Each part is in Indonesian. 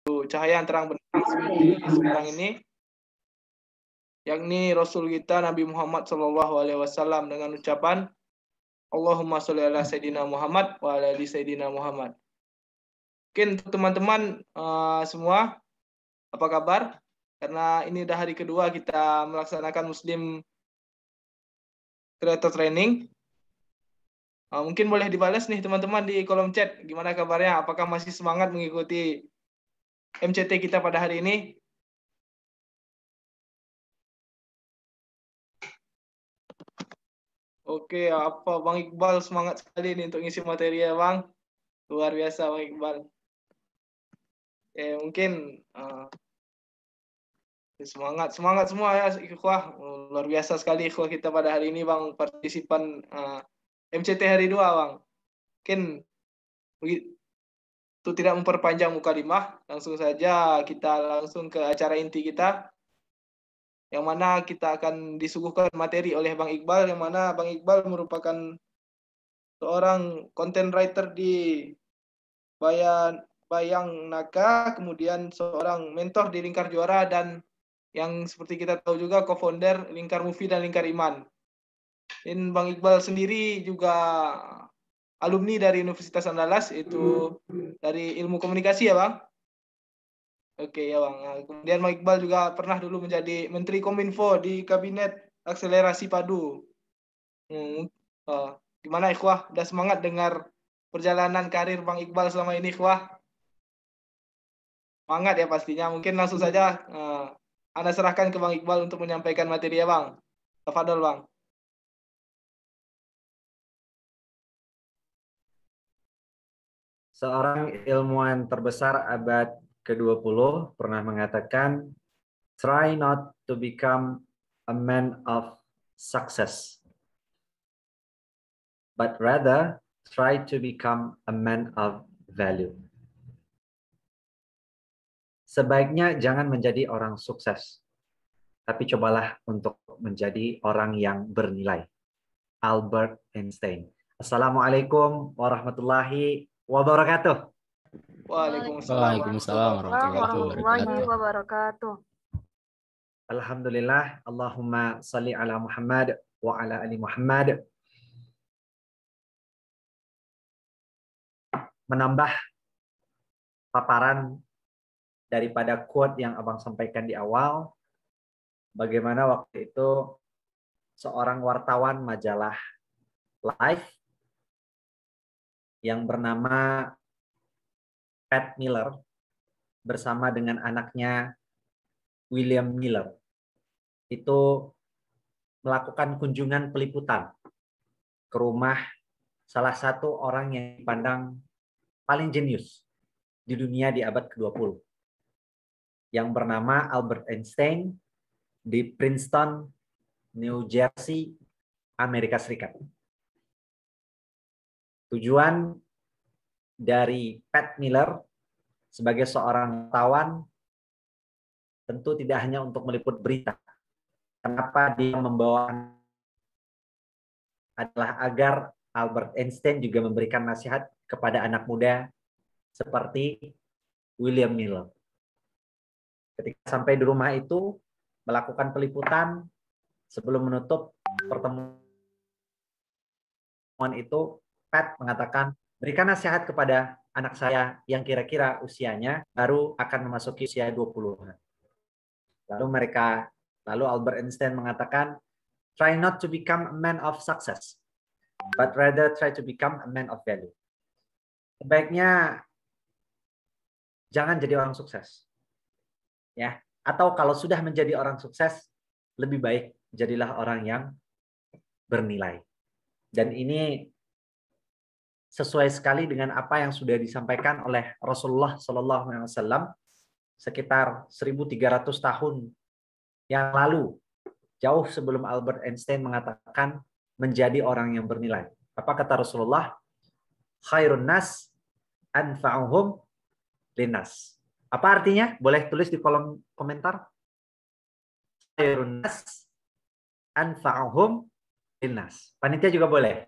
cahaya yang terang benderang seperti sekarang ini, yakni Rasul kita Nabi Muhammad SAW dengan ucapan Allahumma sholli ala Sayyidina Muhammad wa ala ali Sayyidina Muhammad. Mungkin teman-teman semua, apa kabar? Karena ini udah hari kedua kita melaksanakan Muslim Creator Training. Mungkin boleh dibalas nih teman-teman di kolom chat. Gimana kabarnya? Apakah masih semangat mengikuti MCT kita pada hari ini? Oke, apa Bang Iqbal semangat sekali nih untuk ngisi materi ya Bang. Luar biasa Bang Iqbal. Mungkin semangat semua ya ikhwah. Luar biasa sekali ikhwah kita pada hari ini Bang, partisipan MCT hari 2 Bang. Mungkin itu tidak memperpanjang mukadimah, langsung saja kita langsung ke acara inti kita, yang mana kita akan disuguhkan materi oleh Bang Iqbal, yang mana Bang Iqbal merupakan seorang content writer di Bayang Naka, kemudian seorang mentor di Lingkar Juara, dan yang seperti kita tahu juga co-founder Lingkar Movie dan Lingkar Iman. Dan Bang Iqbal sendiri juga alumni dari Universitas Andalas, itu dari ilmu komunikasi ya Bang? Oke ya Bang. Kemudian Bang Iqbal juga pernah dulu menjadi Menteri Kominfo di Kabinet Akselerasi Padu. Gimana ikhwah? Udah semangat dengar perjalanan karir Bang Iqbal selama ini ikhwah? Semangat ya pastinya. Mungkin langsung saja Anda serahkan ke Bang Iqbal untuk menyampaikan materi ya Bang. Tafadhol Bang. Seorang ilmuwan terbesar abad ke-20 pernah mengatakan, try not to become a man of success, but rather try to become a man of value. Sebaiknya jangan menjadi orang sukses, tapi cobalah untuk menjadi orang yang bernilai. Albert Einstein. Assalamualaikum warahmatullahi wabarakatuh. Waalaikumsalam warahmatullahi wabarakatuh. Alhamdulillah, Allahumma salli ala Muhammad wa ala ali Muhammad. Menambah paparan daripada quote yang Abang sampaikan di awal, bagaimana waktu itu seorang wartawan majalah Life yang bernama Pat Miller bersama dengan anaknya William Miller itu melakukan kunjungan peliputan ke rumah salah satu orang yang dipandang paling jenius di dunia di abad ke-20 yang bernama Albert Einstein di Princeton, New Jersey, Amerika Serikat. Tujuan dari Pat Miller sebagai seorang wartawan tentu tidak hanya untuk meliput berita. Kenapa dia membawa adalah agar Albert Einstein juga memberikan nasihat kepada anak muda seperti William Miller. Ketika sampai di rumah itu melakukan peliputan, sebelum menutup pertemuan itu, Pat mengatakan, berikan nasihat kepada anak saya yang kira-kira usianya baru akan memasuki usia 20-an. Lalu Albert Einstein mengatakan, try not to become a man of success, but rather try to become a man of value. Sebaiknya jangan jadi orang sukses. Ya, atau kalau sudah menjadi orang sukses, lebih baik jadilah orang yang bernilai. Dan ini sesuai sekali dengan apa yang sudah disampaikan oleh Rasulullah SAW sekitar 1.300 tahun yang lalu, jauh sebelum Albert Einstein mengatakan menjadi orang yang bernilai. Apa kata Rasulullah? Khairun nas anfa'uhum linnas. Apa artinya? Boleh tulis di kolom komentar. Khairun nas anfa'uhum linnas. Panitia juga boleh.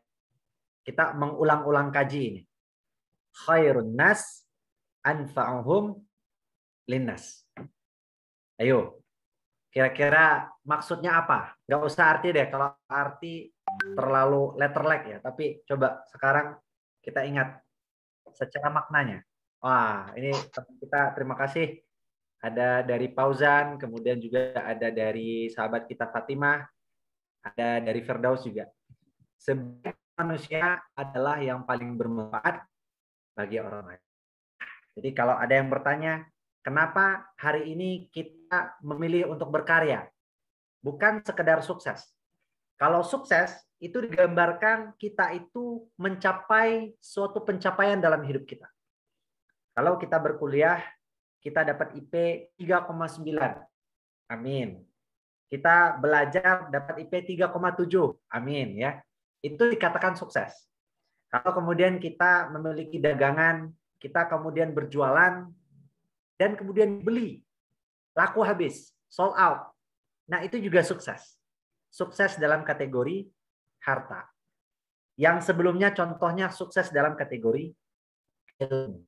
Kita mengulang-ulang kaji ini. Khairun nas anfa'uhum linnas. Ayo, kira-kira maksudnya apa? Nggak usah arti deh, kalau arti terlalu letterlek ya. Tapi coba sekarang kita ingat secara maknanya. Wah, ini kita terima kasih. Ada dari Fauzan, kemudian juga ada dari sahabat kita Fatimah, ada dari Firdaus juga. Sebaik manusia adalah yang paling bermanfaat bagi orang lain. Jadi kalau ada yang bertanya, kenapa hari ini kita memilih untuk berkarya? Bukan sekedar sukses. Kalau sukses, itu digambarkan kita itu mencapai suatu pencapaian dalam hidup kita. Kalau kita berkuliah, kita dapat IP 3,9. Amin. Kita belajar dapat IP 3,7. Amin ya. Itu dikatakan sukses. Kalau kemudian kita memiliki dagangan, kita kemudian berjualan, dan kemudian beli, laku habis, sold out. Nah, itu juga sukses. Sukses dalam kategori harta. Yang sebelumnya contohnya sukses dalam kategori ilmu.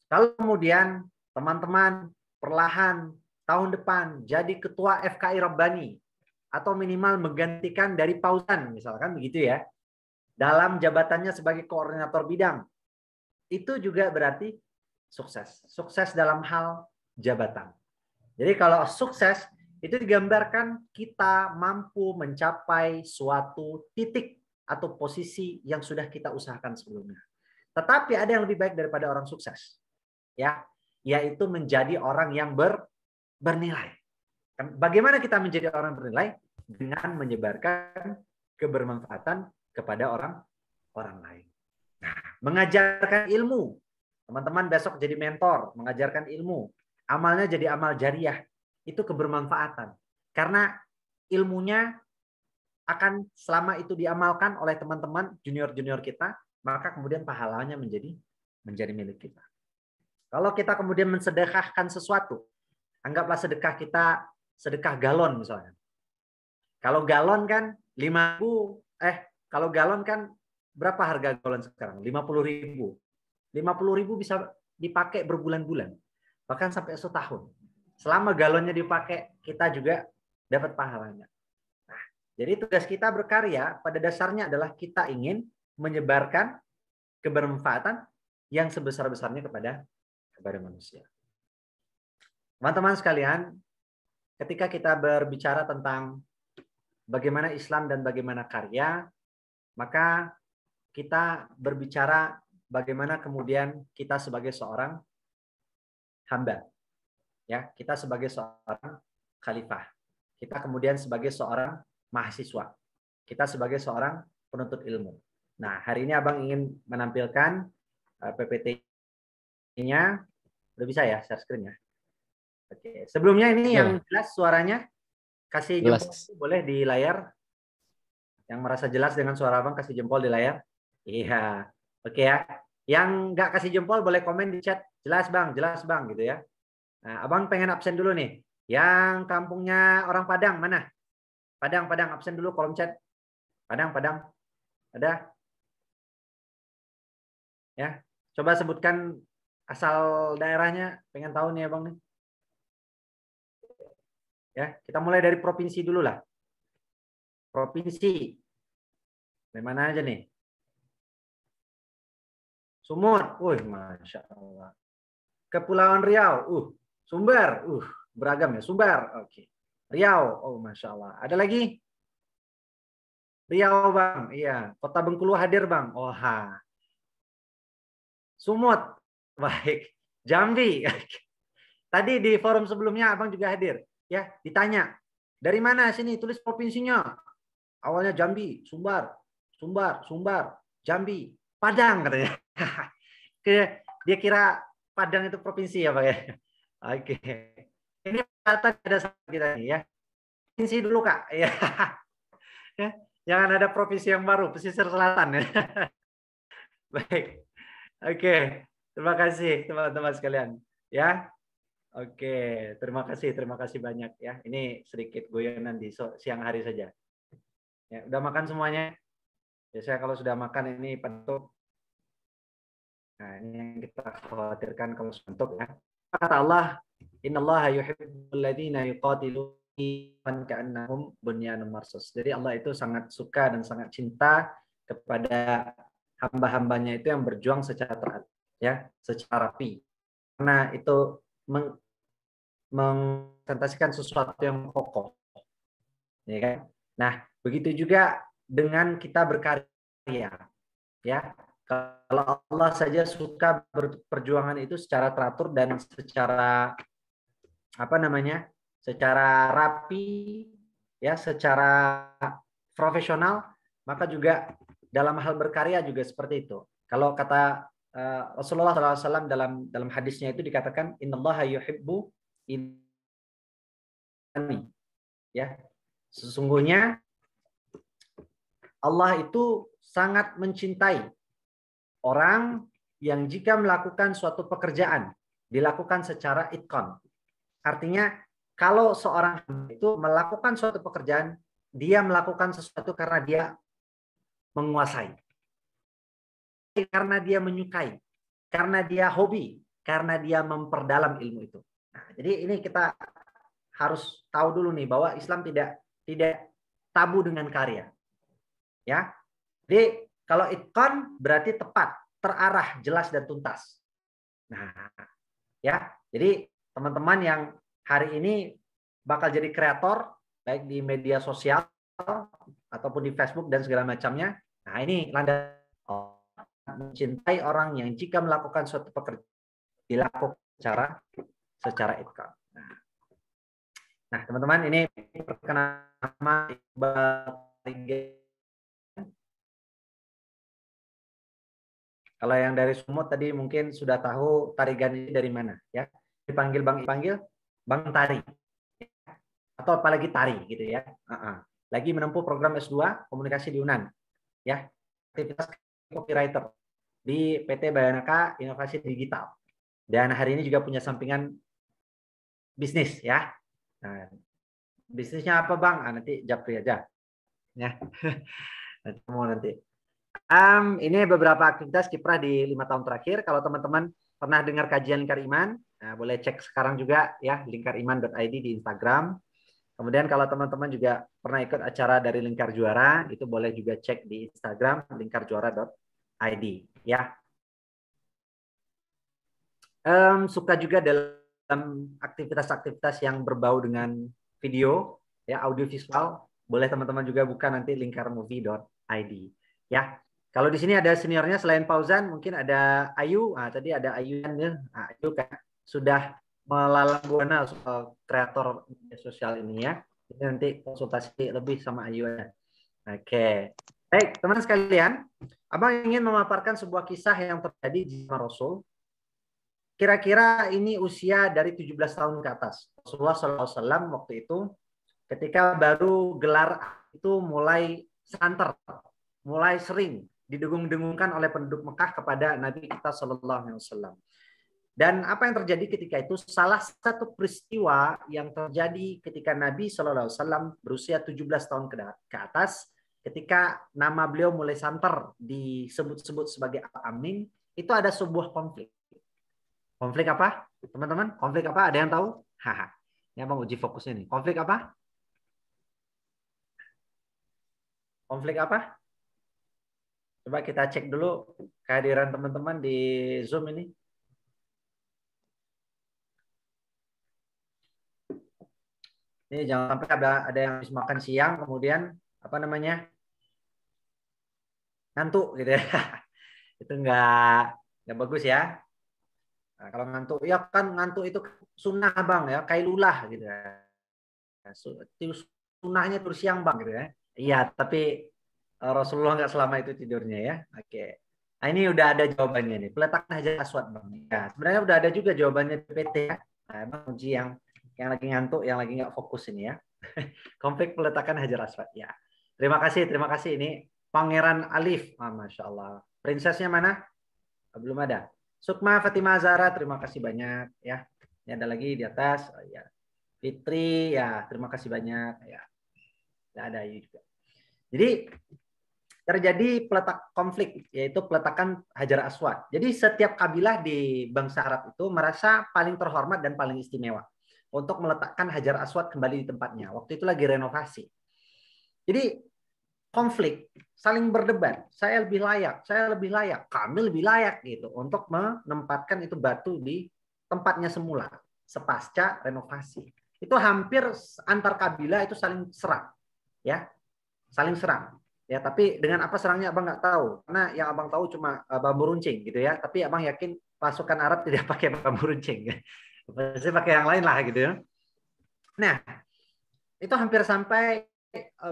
Kalau kemudian teman-teman perlahan tahun depan jadi ketua FKI Rabbani, atau minimal menggantikan dari Fauzan, misalkan begitu ya, dalam jabatannya sebagai koordinator bidang, itu juga berarti sukses. Sukses dalam hal jabatan. Jadi kalau sukses itu digambarkan kita mampu mencapai suatu titik atau posisi yang sudah kita usahakan sebelumnya. Tetapi ada yang lebih baik daripada orang sukses. Ya, yaitu menjadi orang yang bernilai. Bagaimana kita menjadi orang bernilai? Dengan menyebarkan kebermanfaatan kepada orang lain. Nah, mengajarkan ilmu. Teman-teman besok jadi mentor, mengajarkan ilmu. Amalnya jadi amal jariah. Itu kebermanfaatan. Karena ilmunya akan selama itu diamalkan oleh teman-teman junior-junior kita, maka kemudian pahalanya menjadi milik kita. Kalau kita kemudian mensedekahkan sesuatu, anggaplah sedekah kita sedekah galon misalnya. Kalau galon kan 5.000, kalau galon kan berapa harga galon sekarang? 50.000. 50.000 bisa dipakai berbulan-bulan, bahkan sampai setahun. Selama galonnya dipakai, kita juga dapat pahalanya. Nah, jadi tugas kita berkarya pada dasarnya adalah kita ingin menyebarkan kebermanfaatan yang sebesar-besarnya kepada manusia. Teman-teman sekalian, ketika kita berbicara tentang bagaimana Islam dan bagaimana karya, maka kita berbicara bagaimana kemudian kita sebagai seorang hamba. Ya, kita sebagai seorang khalifah. Kita kemudian sebagai seorang mahasiswa. Kita sebagai seorang penuntut ilmu. Nah, hari ini Abang ingin menampilkan PPT-nya. Udah bisa ya share screen ya? Oke. Sebelumnya ini yang jelas suaranya, kasih jempol boleh di layar. Yang merasa jelas dengan suara Abang kasih jempol di layar. Iya. Oke ya. Yang nggak kasih jempol boleh komen di chat. Jelas Bang gitu ya. Nah, Abang pengen absen dulu nih. Yang kampungnya orang Padang mana? Padang absen dulu kolom chat. Padang. Ada? Ya. Coba sebutkan asal daerahnya. Pengen tahu nih Abang nih. Ya, kita mulai dari provinsi dulu lah. Provinsi. Dari mana aja nih? Sumut. Masya Allah. Kepulauan Riau. Sumber. Beragam ya. Sumber. Oke. Riau. Masya Allah. Ada lagi? Riau, Bang. Iya. Kota Bengkulu hadir, Bang. Sumut. Baik. Jambi. Tadi di forum sebelumnya Abang juga hadir. Ya, ditanya. Dari mana sini? Tulis provinsinya. Awalnya Jambi, Sumbar, Jambi, Padang katanya. Dia kira Padang itu provinsi ya Pak ya. Oke. Ini data dasar kita nih ya. Provinsi dulu Kak. Ya. Jangan ada provinsi yang baru, pesisir selatan ya. Baik. Oke. Terima kasih teman-teman sekalian. Ya. Oke. Terima kasih banyak ya. Ini sedikit goyonan di siang hari saja. Ya, udah makan semuanya? Biasanya kalau sudah makan ini pentuk. Nah, ini yang kita khawatirkan kalau suntuk ya. Kata Allah, Innallaha yuhibbul ladzina yuqatiluna ka'annahum bunyanun marsus. Jadi Allah itu sangat suka dan sangat cinta kepada hamba-hambanya itu yang berjuang secara teratur, ya, secara rapi. Karena itu mengpresentasikan sesuatu yang kokoh, ya kan? Nah, begitu juga dengan kita berkarya, ya. Kalau Allah saja suka perjuangan itu secara teratur dan secara secara rapi, ya, secara profesional, maka juga dalam hal berkarya juga seperti itu. Kalau kata Rasulullah SAW dalam hadisnya itu dikatakan innallaha yuhibbu ini, ya, sesungguhnya Allah itu sangat mencintai orang yang jika melakukan suatu pekerjaan dilakukan secara itqan. Artinya kalau seorang itu melakukan suatu pekerjaan, dia melakukan sesuatu karena dia menguasai, karena dia menyukai, karena dia hobi, karena dia memperdalam ilmu itu. Nah, jadi ini kita harus tahu dulu nih bahwa Islam tidak tabu dengan karya. Ya. Jadi kalau itqan berarti tepat, terarah, jelas dan tuntas. Nah, ya. Jadi teman-teman yang hari ini bakal jadi kreator baik di media sosial ataupun di Facebook dan segala macamnya. Nah, ini landasan mencintai orang yang jika melakukan suatu pekerjaan dilakukan secara itqan. Nah, teman-teman, ini perkenalan Iqbal. Kalau yang dari Sumut tadi mungkin sudah tahu Tarigan ini dari mana, ya. Dipanggil Bang Tari. Atau apalagi Tari gitu ya. Lagi menempuh program S2 Komunikasi di UNAN. Ya. Aktivitas copywriter di PT Bayanaka Inovasi Digital. Dan hari ini juga punya sampingan bisnis, ya. Nah, bisnisnya apa, Bang? Nanti japri aja. Ya. Nanti. Ini beberapa aktivitas kiprah di 5 tahun terakhir. Kalau teman-teman pernah dengar kajian Lingkar Iman, nah, boleh cek sekarang juga ya, lingkariman.id di Instagram. Kemudian kalau teman-teman juga pernah ikut acara dari Lingkar Juara, itu boleh juga cek di Instagram lingkarjuara.id ya. Suka juga dalam aktivitas-aktivitas yang berbau dengan video, ya, audio visual, boleh teman-teman juga buka nanti lingkarmovie.id ya. Kalau di sini ada seniornya selain Fauzan, mungkin ada Ayu. Nah, tadi ada Ayu ya. Nah, Ayu kan sudah melalang buana soal kreator media sosial ini ya. Jadi nanti konsultasi lebih sama Ayu ya. Oke. Baik, teman sekalian, Abang ingin memaparkan sebuah kisah yang terjadi di zaman Rasul. Kira-kira ini usia dari 17 tahun ke atas. Rasulullah SAW waktu itu ketika baru gelar itu mulai santer, mulai sering didengung-dengungkan oleh penduduk Mekah kepada Nabi kita Shallallahu Alaihi Wasallam. Dan apa yang terjadi ketika itu? Salah satu peristiwa yang terjadi ketika Nabi Shallallahu Alaihi Wasallam berusia 17 tahun ke atas, ketika nama beliau mulai santer disebut-sebut sebagai Al-Amin, itu ada sebuah konflik. Konflik apa, teman-teman? Konflik apa? Ada yang tahu? Haha. Ini Abang uji fokusnya nih. Konflik apa? Konflik apa? Coba kita cek dulu kehadiran teman-teman di Zoom ini. Ini jangan sampai ada yang habis makan siang kemudian ngantuk gitu ya. Itu nggak bagus ya. Nah, kalau ngantuk, ya kan ngantuk itu sunnah Bang ya, kailulah gitu ya. Sunnahnya terus siang Bang gitu ya. Iya, tapi Rasulullah nggak selama itu tidurnya ya. Oke. Nah, ini udah ada jawabannya nih. Peletakan Hajar Aswad Bang. Ya, sebenarnya udah ada juga jawabannya di PT ya. Nah, emang uji yang lagi ngantuk, yang lagi nggak fokus ini ya. Konflik peletakan Hajar Aswad ya. Terima kasih ini Pangeran Alif. Masya Allah. Prinsesnya mana? Belum ada. Sukma Fatimah Zara, terima kasih banyak ya. Ini ada lagi di atas. Oh, ya. Fitri ya, terima kasih banyak ya. Tidak ada Ayu juga. Jadi terjadi peletak konflik, yaitu peletakan Hajar Aswad. Jadi setiap kabilah di bangsa Arab itu merasa paling terhormat dan paling istimewa untuk meletakkan Hajar Aswad kembali di tempatnya. Waktu itu lagi renovasi. Jadi konflik, saling berdebat. Saya lebih layak, kami lebih layak gitu untuk menempatkan itu batu di tempatnya semula sepasca renovasi. Itu hampir antar kabilah itu saling serang, ya, saling serang. Ya, tapi dengan apa serangnya abang nggak tahu, karena yang abang tahu cuma bambu runcing gitu ya. Tapi abang yakin pasukan Arab tidak pakai bambu runcing, pasti pakai yang lain lah gitu ya. Nah, itu hampir sampai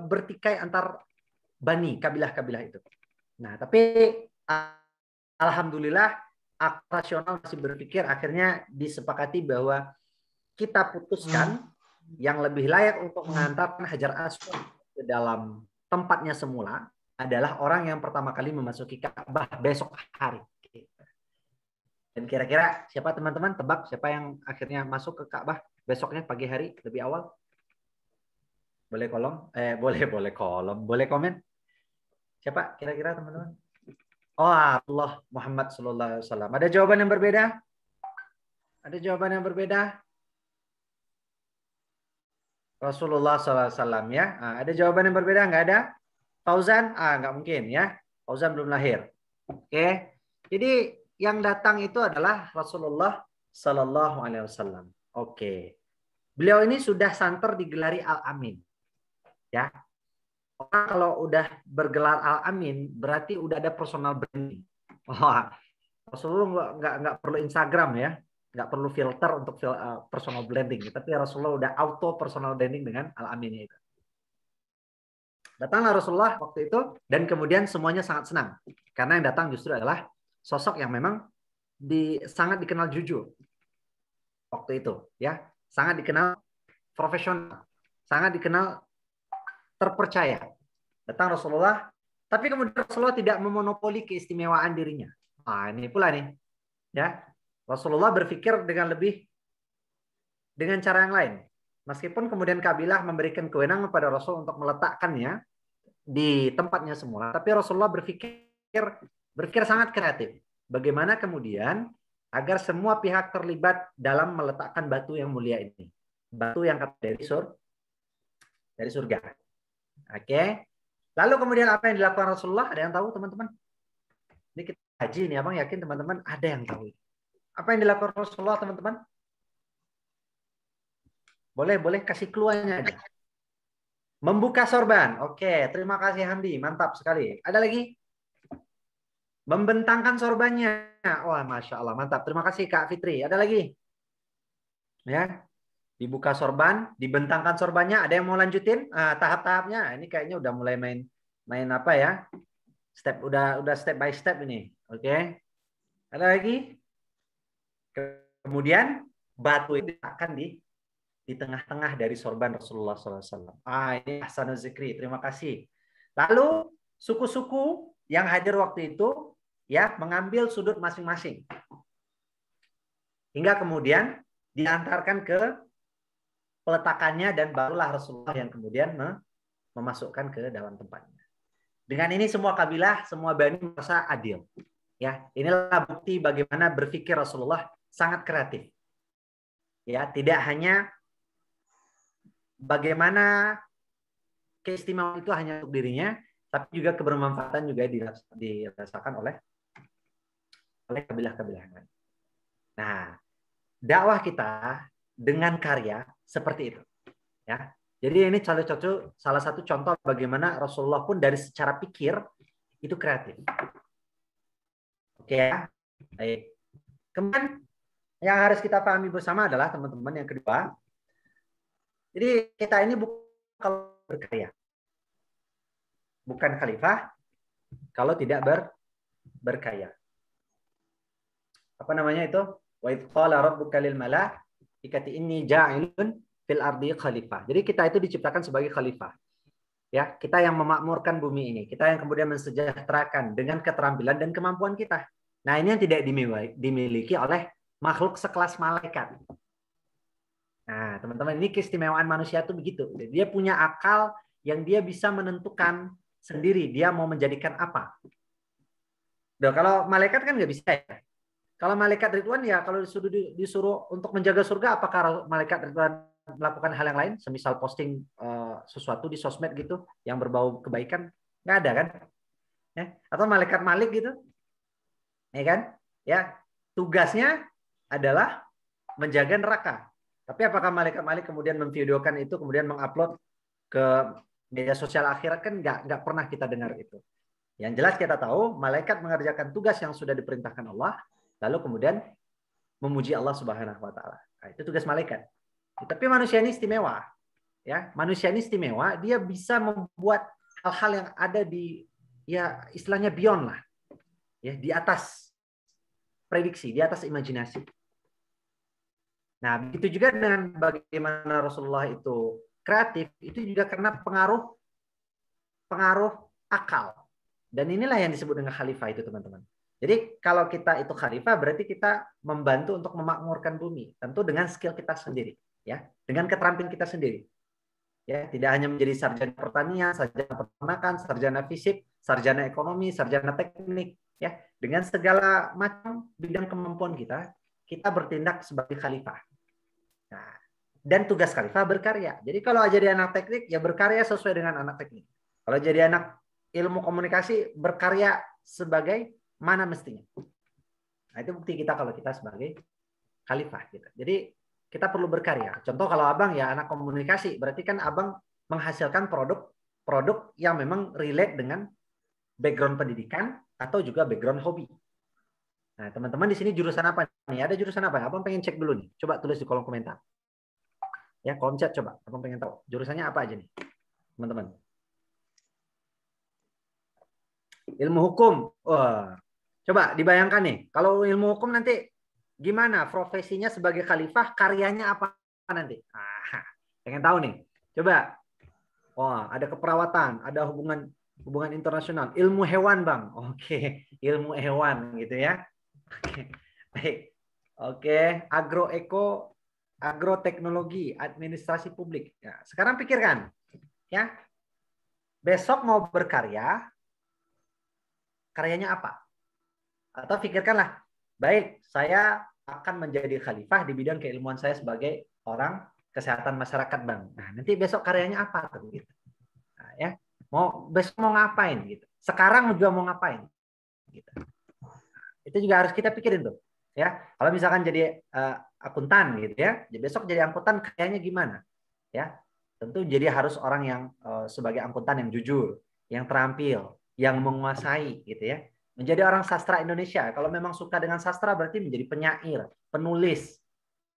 bertikai antar bani kabilah-kabilah itu. Nah, tapi alhamdulillah rasional masih berpikir, akhirnya disepakati bahwa kita putuskan yang lebih layak untuk mengantarkan Hajar Aswad ke dalam tempatnya semula adalah orang yang pertama kali memasuki Ka'bah besok hari. Dan kira-kira siapa teman-teman? Tebak siapa yang akhirnya masuk ke Ka'bah besoknya pagi hari lebih awal? Boleh boleh komen. Siapa kira-kira teman-teman? Oh, Allah Muhammad sallallahu alaihi wasallam. Ada jawaban yang berbeda? Ada jawaban yang berbeda? Rasulullah SAW ya. Ada jawaban yang berbeda? Nggak ada? Fauzan? Nggak mungkin ya. Fauzan belum lahir. Oke. Jadi yang datang itu adalah Rasulullah Sallallahu Alaihi Wasallam. Oke. Beliau ini sudah santer digelari Al-Amin. Ya. Orang kalau udah bergelar Al-Amin berarti udah ada personal branding. Wah, Rasulullah nggak perlu Instagram ya. Nggak perlu filter untuk personal branding, tapi Rasulullah udah auto personal branding dengan Al-Amin itu. Datanglah Rasulullah waktu itu dan kemudian semuanya sangat senang karena yang datang justru adalah sosok yang memang sangat dikenal jujur waktu itu, ya, sangat dikenal profesional, sangat dikenal terpercaya. Datang Rasulullah, tapi kemudian Rasulullah tidak memonopoli keistimewaan dirinya. Ini pula nih, ya. Rasulullah berpikir dengan cara yang lain. Meskipun kemudian kabilah memberikan kewenangan pada Rasul untuk meletakkannya di tempatnya semula, tapi Rasulullah berpikir sangat kreatif. Bagaimana kemudian agar semua pihak terlibat dalam meletakkan batu yang mulia ini, batu yang dari surga. Oke. Lalu kemudian apa yang dilakukan Rasulullah? Ada yang tahu teman-teman? Ini kita haji nih, abang yakin teman-teman ada yang tahu. Apa yang dilakukan Rasulullah, teman-teman? Boleh kasih keluarnya aja. Membuka sorban. Oke, terima kasih Hamdi. Mantap sekali. Ada lagi? Membentangkan sorbannya. Wah, Masya Allah. Mantap. Terima kasih Kak Fitri. Ada lagi? Ya. Dibuka sorban, dibentangkan sorbannya. Ada yang mau lanjutin? Tahap-tahapnya. Ini kayaknya udah mulai main apa ya? Udah step by step ini. Oke. Ada lagi? Kemudian batu itu akan di tengah-tengah dari sorban Rasulullah SAW. Ini Hasanul Zikri. Terima kasih. Lalu suku-suku yang hadir waktu itu ya mengambil sudut masing-masing. Hingga kemudian diantarkan ke peletakannya dan barulah Rasulullah yang kemudian memasukkan ke dalam tempatnya. Dengan ini semua kabilah, semua bani merasa adil. Ya, inilah bukti bagaimana berpikir Rasulullah sangat kreatif. Ya, tidak hanya bagaimana keistimewaan itu hanya untuk dirinya, tapi juga kebermanfaatan juga dirasakan oleh kabilah-kabilah lain. Nah, dakwah kita dengan karya seperti itu. Ya. Jadi ini salah satu contoh bagaimana Rasulullah pun dari secara pikir itu kreatif. Oke ya. Baik. Kemudian yang harus kita pahami bersama adalah teman-teman yang kedua. Jadi kita ini bukan kalau berkarya. Bukan khalifah kalau tidak berkarya. Apa namanya itu? Wa idh qala rabbuka lil malaikati inni ja'ilun fil ardi khalifah. Jadi kita itu diciptakan sebagai khalifah. Ya, kita yang memakmurkan bumi ini, kita yang kemudian mensejahterakan dengan keterampilan dan kemampuan kita. Nah, ini yang tidak dimiliki oleh makhluk sekelas malaikat. Nah, teman-teman, ini keistimewaan manusia itu begitu. Dia punya akal yang dia bisa menentukan sendiri dia mau menjadikan apa. Nah, kalau malaikat kan nggak bisa ya. Kalau malaikat Ridwan ya kalau disuruh untuk menjaga surga, apakah malaikat Ridwan melakukan hal yang lain, semisal posting sesuatu di sosmed gitu yang berbau kebaikan? Nggak ada kan? Ya. Atau malaikat Malik gitu, ya kan? Ya, tugasnya adalah menjaga neraka. Tapi apakah malaikat Malik kemudian memvideokan itu, kemudian mengupload ke media sosial akhirat? Kan nggak pernah kita dengar itu. Yang jelas kita tahu malaikat mengerjakan tugas yang sudah diperintahkan Allah, lalu kemudian memuji Allah Subhanahu wa taala. Nah, itu tugas malaikat. Tapi manusia ini istimewa. Ya, manusia ini istimewa, dia bisa membuat hal-hal yang ada di ya istilahnya beyond lah. Ya, di atas prediksi, di atas imajinasi. Nah, begitu juga dengan bagaimana Rasulullah itu kreatif, itu juga karena pengaruh akal. Dan inilah yang disebut dengan khalifah itu, teman-teman. Jadi kalau kita itu khalifah, berarti kita membantu untuk memakmurkan bumi, tentu dengan skill kita sendiri, ya, dengan keterampilan kita sendiri. Ya, tidak hanya menjadi sarjana pertanian, sarjana peternakan, sarjana fisik, sarjana ekonomi, sarjana teknik, ya, dengan segala macam bidang kemampuan kita bertindak sebagai khalifah. Nah, dan tugas khalifah berkarya. Jadi kalau jadi anak teknik, ya berkarya sesuai dengan anak teknik. Kalau jadi anak ilmu komunikasi, berkarya sebagai mana mestinya. Nah, itu bukti kita kalau kita sebagai khalifah gitu. Jadi kita perlu berkarya. Contoh kalau abang ya anak komunikasi, berarti kan abang menghasilkan produk yang memang relate dengan background pendidikan atau juga background hobi. Nah, teman-teman di sini jurusan apa nih? Ada jurusan apa? Abang pengen cek dulu nih. Coba tulis di kolom komentar. Ya, kolom chat coba. Abang pengen tahu jurusannya apa aja nih, teman-teman. Ilmu hukum. Wah, coba dibayangkan nih, kalau ilmu hukum nanti gimana profesinya sebagai khalifah, karyanya apa nanti? Pengen tahu nih. Coba. Wah, ada keperawatan, ada hubungan internasional, ilmu hewan, Bang. Oke, ilmu hewan gitu ya. Oke. Baik. Oke, agroteknologi, administrasi publik. Ya, sekarang pikirkan, ya. Besok mau berkarya, karyanya apa? Atau pikirkanlah, baik, saya akan menjadi khalifah di bidang keilmuan saya sebagai orang kesehatan masyarakat, Bang. Nah, nanti besok karyanya apa tuh gitu. Nah, ya. Besok mau ngapain gitu. Sekarang juga mau ngapain gitu. Nah, itu juga harus kita pikirin tuh. Ya, kalau misalkan jadi akuntan gitu ya, besok jadi akuntan karyanya gimana? Ya. Tentu jadi harus orang yang sebagai akuntan yang jujur, yang terampil, yang menguasai gitu ya. Menjadi orang sastra Indonesia. Kalau memang suka dengan sastra berarti menjadi penyair, penulis,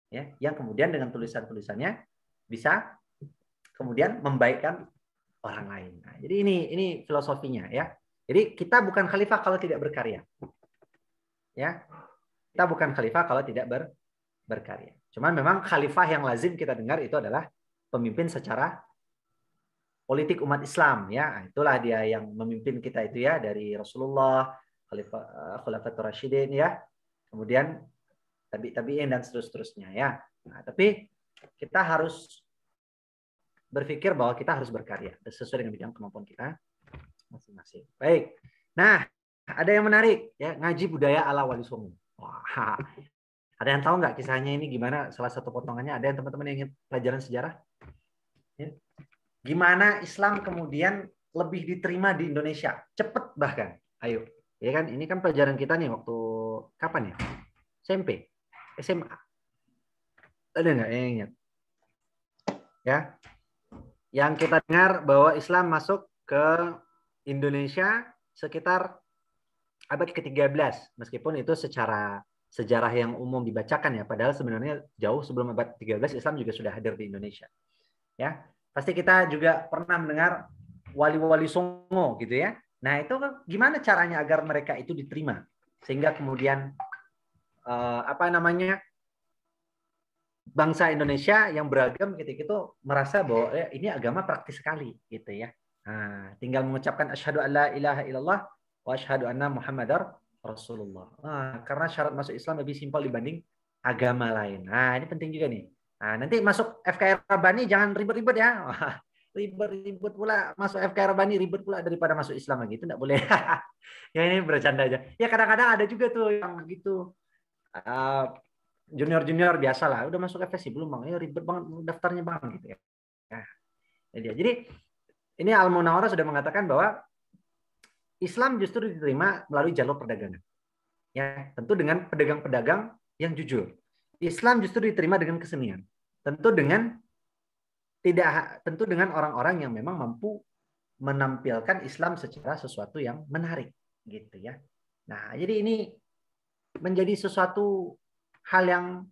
ya, yang kemudian dengan tulisan-tulisannya bisa kemudian membaikkan orang lain. Nah, jadi ini filosofinya ya. Jadi kita bukan khalifah kalau tidak berkarya. Ya. Kita bukan khalifah kalau tidak berkarya. Cuman memang khalifah yang lazim kita dengar itu adalah pemimpin secara politik umat Islam ya. Itulah dia yang memimpin kita itu ya, dari Rasulullah, Khulafatur Rasyidin ya. Kemudian tabi'in dan seterusnya ya. Nah, tapi kita harus berpikir bahwa kita harus berkarya sesuai dengan bidang kemampuan kita masing-masing. Baik. Nah, ada yang menarik ya, ngaji budaya ala Wali Songo. Wah. Ada yang tahu nggak kisahnya ini gimana? Salah satu potongannya, ada yang teman-teman yang ingin pelajaran sejarah? Ya. Gimana Islam kemudian lebih diterima di Indonesia? Cepet bahkan. Ayo. Ya kan, ini kan pelajaran kita nih waktu kapan ya? SMP, SMA. Ada nggak yang ingat? Ya. Yang kita dengar bahwa Islam masuk ke Indonesia sekitar abad ke-13, meskipun itu secara sejarah yang umum dibacakan ya, padahal sebenarnya jauh sebelum abad 13 Islam juga sudah hadir di Indonesia. Ya, pasti kita juga pernah mendengar wali-wali Songo gitu ya. Nah, itu gimana caranya agar mereka itu diterima sehingga kemudian bangsa Indonesia yang beragam ketika itu merasa bahwa ini agama praktis sekali gitu ya. Nah, tinggal mengucapkan asyhadu alla ilaha illallah wa asyhadu anna muhammadar rasulullah. Nah, karena syarat masuk Islam lebih simpel dibanding agama lain. Nah, ini penting juga nih. Nah, nanti masuk FKR Rabbani jangan ribet-ribet ya. ribet pula masuk FK Rabbani, ribet pula daripada masuk Islam lagi. Itu enggak boleh. Ya ini bercanda aja. Ya kadang-kadang ada juga tuh yang gitu. Junior biasa lah. Udah masuk FSI belum bang? Ya ribet banget daftarnya bang gitu ya. Nah, jadi ini Al-Munawwarah sudah mengatakan bahwa Islam justru diterima melalui jalur perdagangan. Ya, tentu dengan pedagang-pedagang yang jujur. Islam justru diterima dengan kesenian. Tentu dengan orang-orang yang memang mampu menampilkan Islam secara sesuatu yang menarik gitu ya. Nah, jadi ini menjadi sesuatu hal yang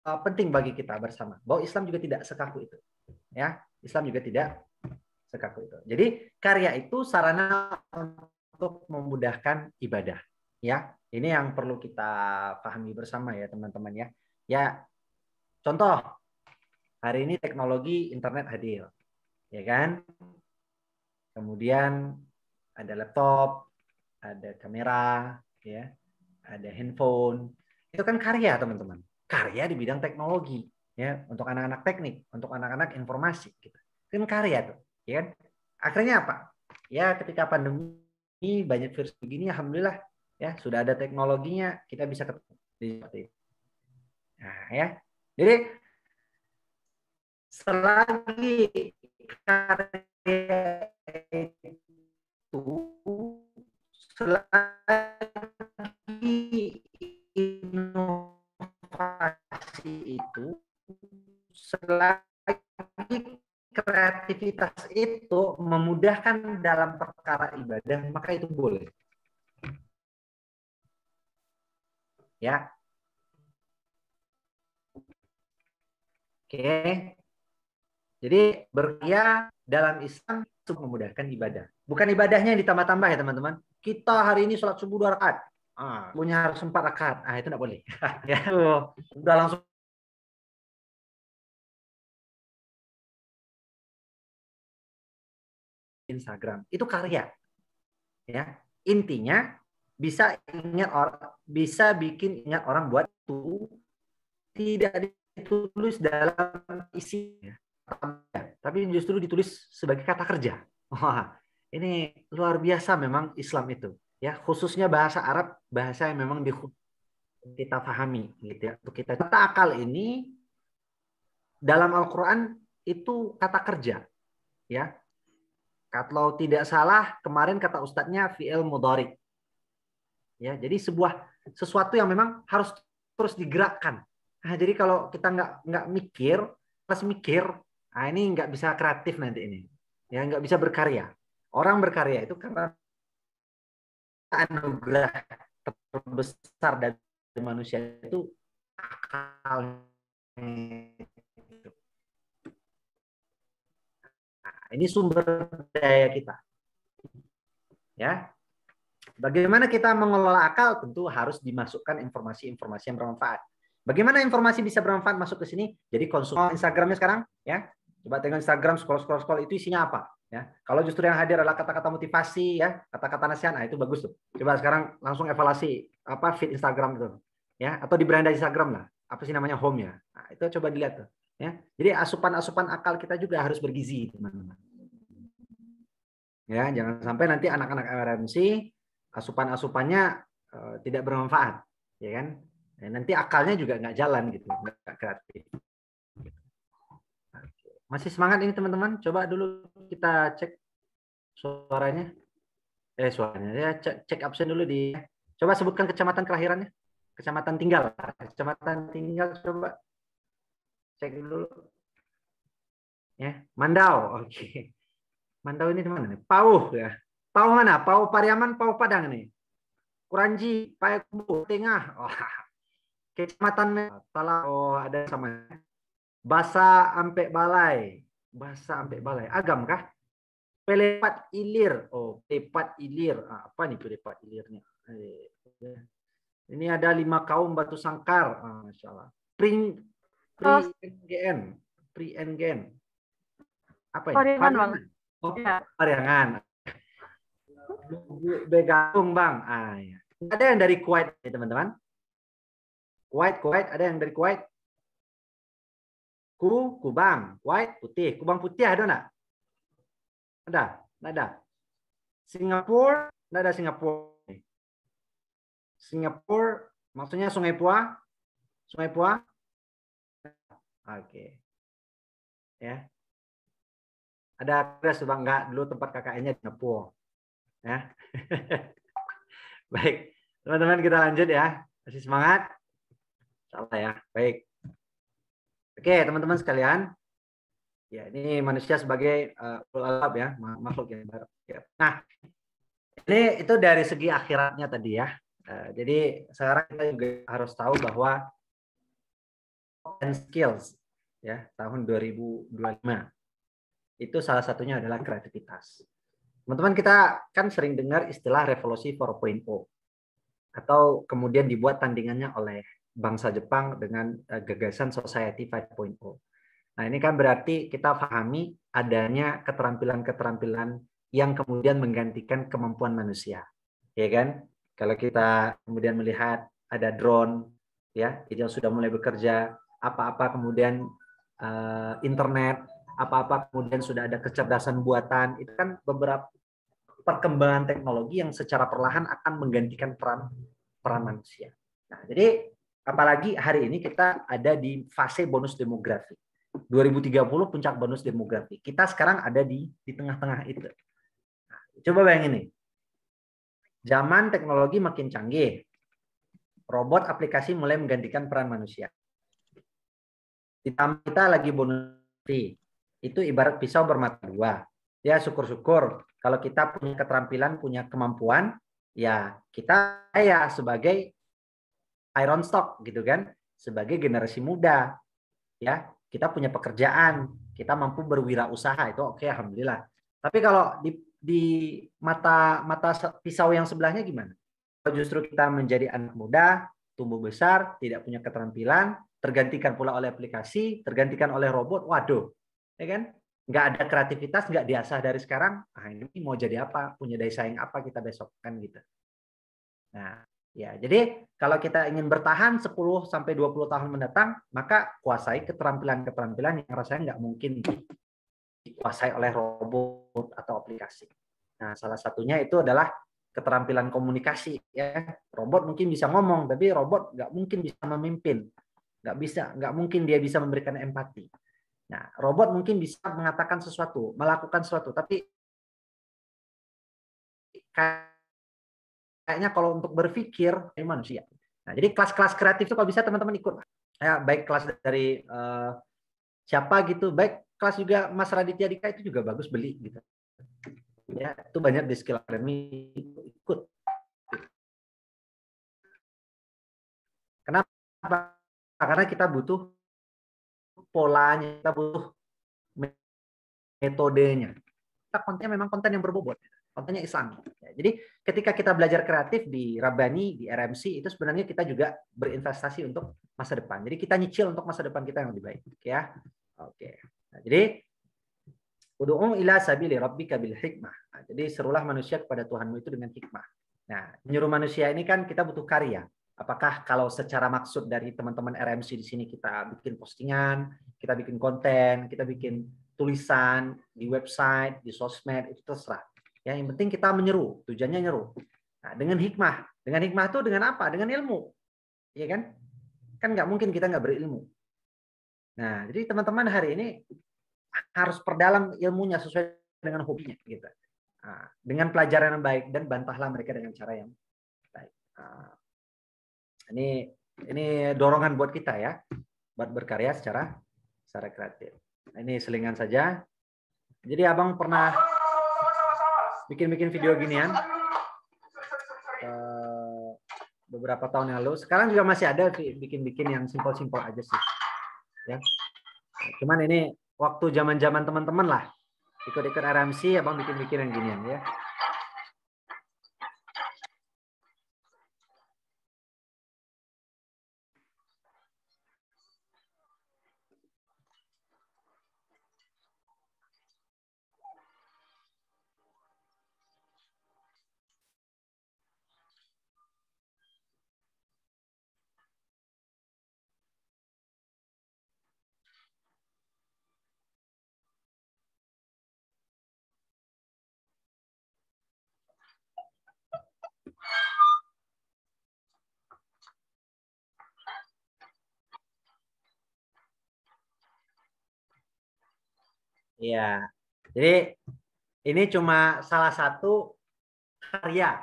penting bagi kita bersama. Bahwa Islam juga tidak sekaku itu. Ya, Islam juga tidak sekaku itu. Jadi karya itu sarana untuk memudahkan ibadah. Ya, ini yang perlu kita pahami bersama ya teman-teman ya. Ya, contoh hari ini teknologi internet hadir, ya kan? Kemudian ada laptop, ada kamera, ya, ada handphone. Itu kan karya teman-teman. Karya di bidang teknologi, ya, untuk anak-anak teknik, untuk anak-anak informasi, gitu. Kan karya tuh, ya kan? Akhirnya apa? Ya, ketika pandemi banyak virus begini, alhamdulillah, ya sudah ada teknologinya, kita bisa ketemu seperti itu. Nah, ya, jadi selagi karya itu, selagi inovasi itu, selagi kreativitas itu memudahkan dalam perkara ibadah, maka itu boleh. Ya. Oke. Jadi berkarya dalam Islam itu memudahkan ibadah. Bukan ibadahnya yang ditambah-tambah ya teman-teman. Kita hari ini sholat subuh 2 rakaat. Punya harus 4 rakaat. Itu enggak boleh. Ya, udah langsung Instagram. Itu karya. Ya. Intinya bisa bikin ingat orang buat itu tidak ditulis dalam isinya. Tapi justru ditulis sebagai kata kerja. Wah, ini luar biasa memang Islam itu. Ya, khususnya bahasa Arab, bahasa yang memang kita pahami gitu ya. Untuk kita kata akal ini dalam Al-Qur'an itu kata kerja. Ya. Kalau tidak salah, kemarin kata ustadznya fi'il mudhari. Ya, jadi sesuatu yang memang harus terus digerakkan. Nah, jadi kalau kita nggak mikir, pas mikir, nah ini nggak bisa kreatif nanti ini, ya nggak bisa berkarya. Orang berkarya itu karena anugerah terbesar dari manusia itu akal. Nah, ini sumber daya kita. Ya, bagaimana kita mengelola akal? Tentu harus dimasukkan informasi-informasi yang bermanfaat. Bagaimana informasi bisa bermanfaat masuk ke sini? Jadi konsumsi Instagramnya sekarang, ya. Coba tengok Instagram, scroll itu isinya apa? Ya. Kalau justru yang hadir adalah kata-kata motivasi, ya, kata-kata nasihat, nah itu bagus tuh. Coba sekarang langsung evaluasi apa feed Instagram itu, ya, atau di beranda Instagram lah. Apa sih namanya home-nya? Nah, itu coba dilihat tuh, ya. Jadi asupan-asupan akal kita juga harus bergizi, teman-teman. Ya, jangan sampai nanti anak-anak RMC asupan-asupannya tidak bermanfaat, ya kan? Nanti akalnya juga nggak jalan gitu, nggak kreatif. Masih semangat ini teman-teman? Coba dulu kita cek suaranya. Suaranya ya, cek absen dulu di. Coba sebutkan kecamatan kelahirannya. Kecamatan tinggal. Kecamatan tinggal coba cek dulu. Ya, Mandau. Oke. Mandau ini di mana nih? Pauh ya. Pauh mana? Pauh Pariaman, Pauh Padang nih. Kuranji, Payakumbuh, Tengah. Oh, Kecamatan Tala, oh ada sama. Basa Ampe Balai. Basa Ampe Balai. Agam kah? Pelepat Ilir. Oh, Pelepat Ilir. Apa nih Pelepat Ilirnya? Ini ada 5 kaum Batu Sangkar. Masya Allah. Pri-NGN. Pri-NGN. Apa ini? Pariangan, Bang. Oh, Pariangan. Begatung, Bang. Ya. Ada yang dari Kuwait, teman-teman. Kuwait, ada yang dari Kuwait? Kubang, white, putih. Kubang putih ada nggak? Ada? Nggak ada. Singapura, nggak ada Singapura. Singapura, maksudnya Sungai Pua? Sungai Pua? Oke. Ya. Ada kres bang, nggak? Dulu tempat KKN-nya di Singapura. Ya. Baik, teman-teman kita lanjut ya. Masih semangat? Salah ya. Baik. Oke, teman-teman sekalian. Ya, ini manusia sebagai ulul ya, makhluk yang baru. Nah, ini itu dari segi akhiratnya tadi ya. Jadi sekarang kita juga harus tahu bahwa and skills ya tahun 2025 itu salah satunya adalah kreativitas. Teman-teman kita kan sering dengar istilah revolusi 4.0 atau kemudian dibuat tandingannya oleh bangsa Jepang dengan gagasan society 5.0. Nah, ini kan berarti kita pahami adanya keterampilan-keterampilan yang kemudian menggantikan kemampuan manusia. Ya kan? Kalau kita kemudian melihat ada drone ya, itu yang sudah mulai bekerja, apa-apa kemudian internet, apa-apa kemudian sudah ada kecerdasan buatan, itu kan beberapa perkembangan teknologi yang secara perlahan akan menggantikan peran manusia. Nah, jadi apalagi hari ini kita ada di fase bonus demografi. 2030 puncak bonus demografi. Kita sekarang ada di tengah-tengah itu. Nah, coba bayangin nih. Zaman teknologi makin canggih. Robot aplikasi mulai menggantikan peran manusia. Ditambah kita lagi bonus. Itu ibarat pisau bermata dua. Ya syukur-syukur kalau kita punya keterampilan, punya kemampuan, ya kita ya sebagai iron stock gitu kan, sebagai generasi muda. Ya, kita punya pekerjaan, kita mampu berwirausaha itu oke, alhamdulillah. Tapi kalau di mata pisau yang sebelahnya gimana? Kalau justru kita menjadi anak muda, tumbuh besar, tidak punya keterampilan, tergantikan pula oleh aplikasi, tergantikan oleh robot, waduh, ya kan? Nggak ada kreativitas, nggak diasah dari sekarang. Ah, ini mau jadi apa? Punya daya saing apa kita besok kan gitu. Nah, ya, jadi kalau kita ingin bertahan 10 sampai 20 tahun mendatang, maka kuasai keterampilan-keterampilan yang rasanya nggak mungkin dikuasai oleh robot atau aplikasi. Nah, salah satunya itu adalah keterampilan komunikasi ya. Robot mungkin bisa ngomong, tapi robot nggak mungkin bisa memimpin. Nggak mungkin dia bisa memberikan empati. Nah, robot mungkin bisa mengatakan sesuatu, melakukan sesuatu, tapi kayaknya kalau untuk berpikir ini manusia. Nah, jadi kelas-kelas kreatif itu kalau bisa teman-teman ikut. Ya, baik kelas dari siapa gitu, baik kelas juga Mas Raditya Dika itu juga bagus beli gitu. Ya, itu banyak di Skill Academy ikut. Kenapa? Karena kita butuh polanya, kita butuh metodenya. Kita kontennya memang konten yang berbobot. Kontennya Islam. Ya, jadi ketika kita belajar kreatif di Rabbani, di RMC, itu sebenarnya kita juga berinvestasi untuk masa depan. Jadi kita nyicil untuk masa depan kita yang lebih baik. Oke ya. Oke. Nah, jadi ud'u ila sabili rabbika bil hikmah. Nah, jadi serulah manusia kepada Tuhanmu itu dengan hikmah. Nah, menyuruh manusia ini kan kita butuh karya. Apakah kalau secara maksud dari teman-teman RMC di sini kita bikin postingan, kita bikin konten, kita bikin tulisan di website, di sosmed, itu terserah. Ya, yang penting kita menyeru, tujuannya nyeru. Nah, dengan hikmah. Dengan hikmah itu dengan apa? Dengan ilmu. Iya kan? Kan nggak mungkin kita nggak berilmu. Nah, jadi teman-teman hari ini harus perdalam ilmunya sesuai dengan hobinya. Gitu. Nah, dengan pelajaran yang baik dan bantahlah mereka dengan cara yang baik. Nah, ini dorongan buat kita ya, buat berkarya secara kreatif. Nah, ini selingan saja. Jadi abang pernah bikin video ginian beberapa tahun yang lalu. Sekarang juga masih ada bikin yang simpel-simpel aja sih. Ya. Cuman ini waktu zaman-zaman teman-teman lah. Ikut-ikut RMC, abang bikin yang ginian ya. Iya. Jadi ini cuma salah satu karya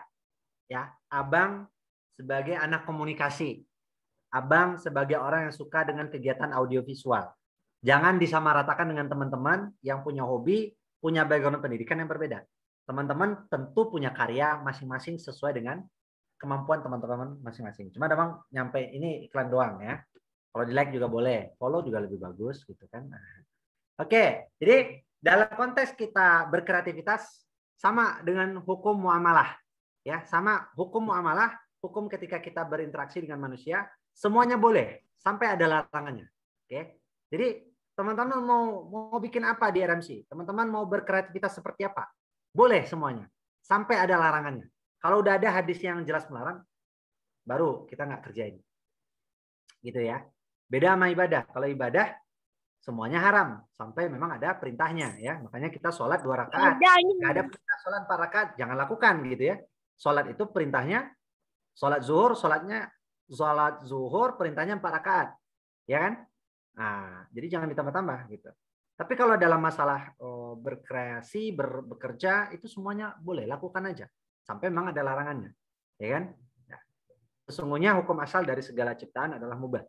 ya. Abang sebagai anak komunikasi. Abang sebagai orang yang suka dengan kegiatan audiovisual. Jangan disamaratakan dengan teman-teman yang punya hobi, punya background pendidikan yang berbeda. Teman-teman tentu punya karya masing-masing sesuai dengan kemampuan teman-teman masing-masing. Cuma abang nyampe ini iklan doang ya. Kalau di like juga boleh, follow juga lebih bagus gitu kan. Oke, jadi dalam konteks kita berkreativitas sama dengan hukum muamalah. Ya, sama hukum muamalah, hukum ketika kita berinteraksi dengan manusia, semuanya boleh sampai ada larangannya. Oke. Jadi teman-teman mau bikin apa di RMC? Teman-teman mau berkreativitas seperti apa? Boleh semuanya. Sampai ada larangannya. Kalau udah ada hadis yang jelas melarang, baru kita nggak kerjain. Gitu ya. Beda sama ibadah. Kalau ibadah semuanya haram sampai memang ada perintahnya ya. Makanya kita sholat 2 rakaat. Nggak ada perintah sholat 4 rakaat, jangan lakukan gitu ya. Sholat itu perintahnya sholat zuhur perintahnya 4 rakaat. Ya kan? Nah, jadi jangan ditambah-tambah gitu. Tapi kalau dalam masalah berkreasi, bekerja itu semuanya boleh, lakukan aja sampai memang ada larangannya. Ya kan? Nah, sesungguhnya hukum asal dari segala ciptaan adalah mubah.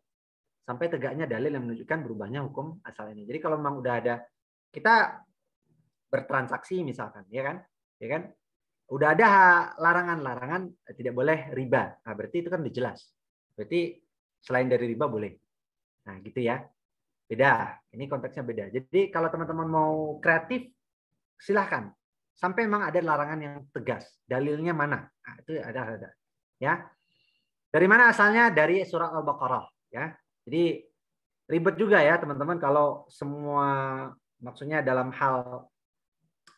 Sampai tegaknya dalil yang menunjukkan berubahnya hukum asal ini. Jadi kalau memang udah ada kita bertransaksi misalkan, ya kan, udah ada larangan tidak boleh riba. Nah, berarti itu kan udah jelas. Berarti selain dari riba boleh. Nah, gitu ya. Beda. Ini konteksnya beda. Jadi kalau teman-teman mau kreatif, silahkan. Sampai memang ada larangan yang tegas. Dalilnya mana? Nah, itu ada. Ya. Dari mana asalnya? Dari surat Al-Baqarah. Ya. Jadi ribet juga ya teman-teman kalau semua maksudnya dalam hal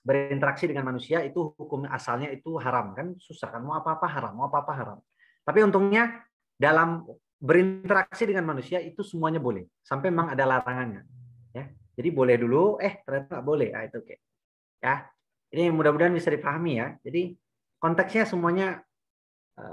berinteraksi dengan manusia itu hukum asalnya itu haram kan susah kan mau apa-apa haram. Tapi untungnya dalam berinteraksi dengan manusia itu semuanya boleh sampai memang ada larangannya ya. Jadi boleh dulu ternyata nggak boleh. Itu oke. Ya. Ini mudah-mudahan bisa dipahami ya. Jadi konteksnya semuanya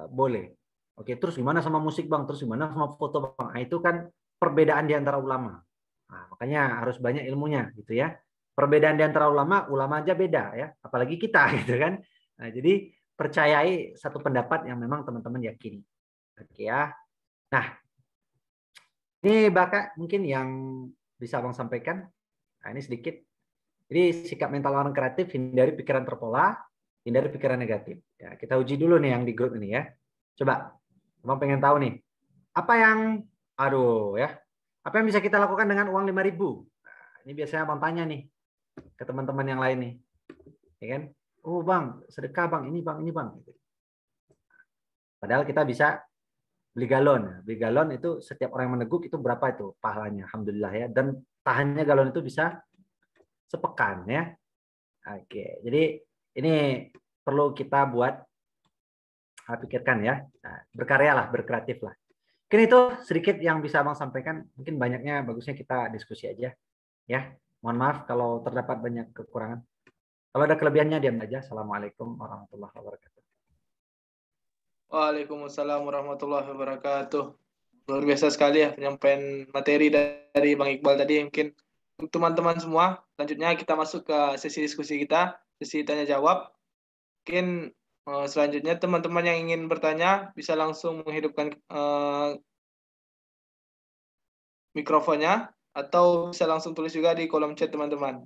boleh. Oke, terus gimana sama musik Bang? Terus gimana sama foto Bang? Nah, itu kan perbedaan di antara ulama. Nah, makanya harus banyak ilmunya gitu ya. Perbedaan di antara ulama aja beda ya, apalagi kita gitu kan. Nah, jadi percayai satu pendapat yang memang teman-teman yakini. Oke ya. Nah, ini Bapak mungkin yang bisa Bang sampaikan. Nah, ini sedikit. Jadi sikap mental orang kreatif, hindari pikiran terpola, hindari pikiran negatif. Ya, kita uji dulu nih yang di grup ini ya. Coba. Abang pengen tahu nih, apa yang bisa kita lakukan dengan uang 5.000? Nah, ini biasanya abang tanya nih ke teman-teman yang lain nih, ya kan? Oh bang, sedekah bang, ini bang. Padahal kita bisa beli galon. Beli galon itu setiap orang yang meneguk itu berapa itu pahalanya? Alhamdulillah ya. Dan tahannya galon itu bisa sepekan ya. Oke, jadi ini perlu kita buat pikirkan ya, berkaryalah, berkreatif lah. Mungkin itu sedikit yang bisa abang sampaikan. Mungkin banyaknya bagusnya kita diskusi aja, ya. Mohon maaf kalau terdapat banyak kekurangan. Kalau ada kelebihannya diam aja. Assalamualaikum warahmatullahi wabarakatuh. Waalaikumsalam warahmatullahi wabarakatuh. Luar biasa sekali ya penyampaian materi dari Bang Iqbal tadi. Mungkin untuk teman-teman semua, selanjutnya kita masuk ke sesi diskusi kita, sesi tanya jawab. Mungkin selanjutnya teman-teman yang ingin bertanya bisa langsung menghidupkan mikrofonnya atau bisa langsung tulis juga di kolom chat teman-teman.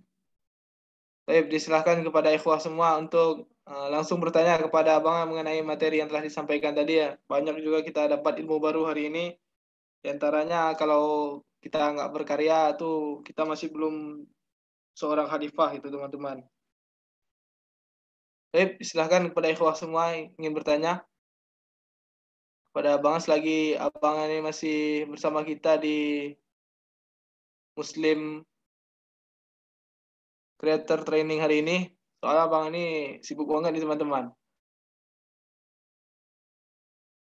Baik, disilahkan kepada ikhwah semua untuk langsung bertanya kepada Abang mengenai materi yang telah disampaikan tadi ya. Banyak juga kita dapat ilmu baru hari ini. Di antaranya kalau kita nggak berkarya tuh kita masih belum seorang khalifah itu teman-teman. Baik, silahkan kepada ikhwah semua yang ingin bertanya. Kepada Abang selagi Abang ini masih bersama kita di Muslim Creator Training hari ini. Soalnya Abang ini sibuk banget nih teman-teman.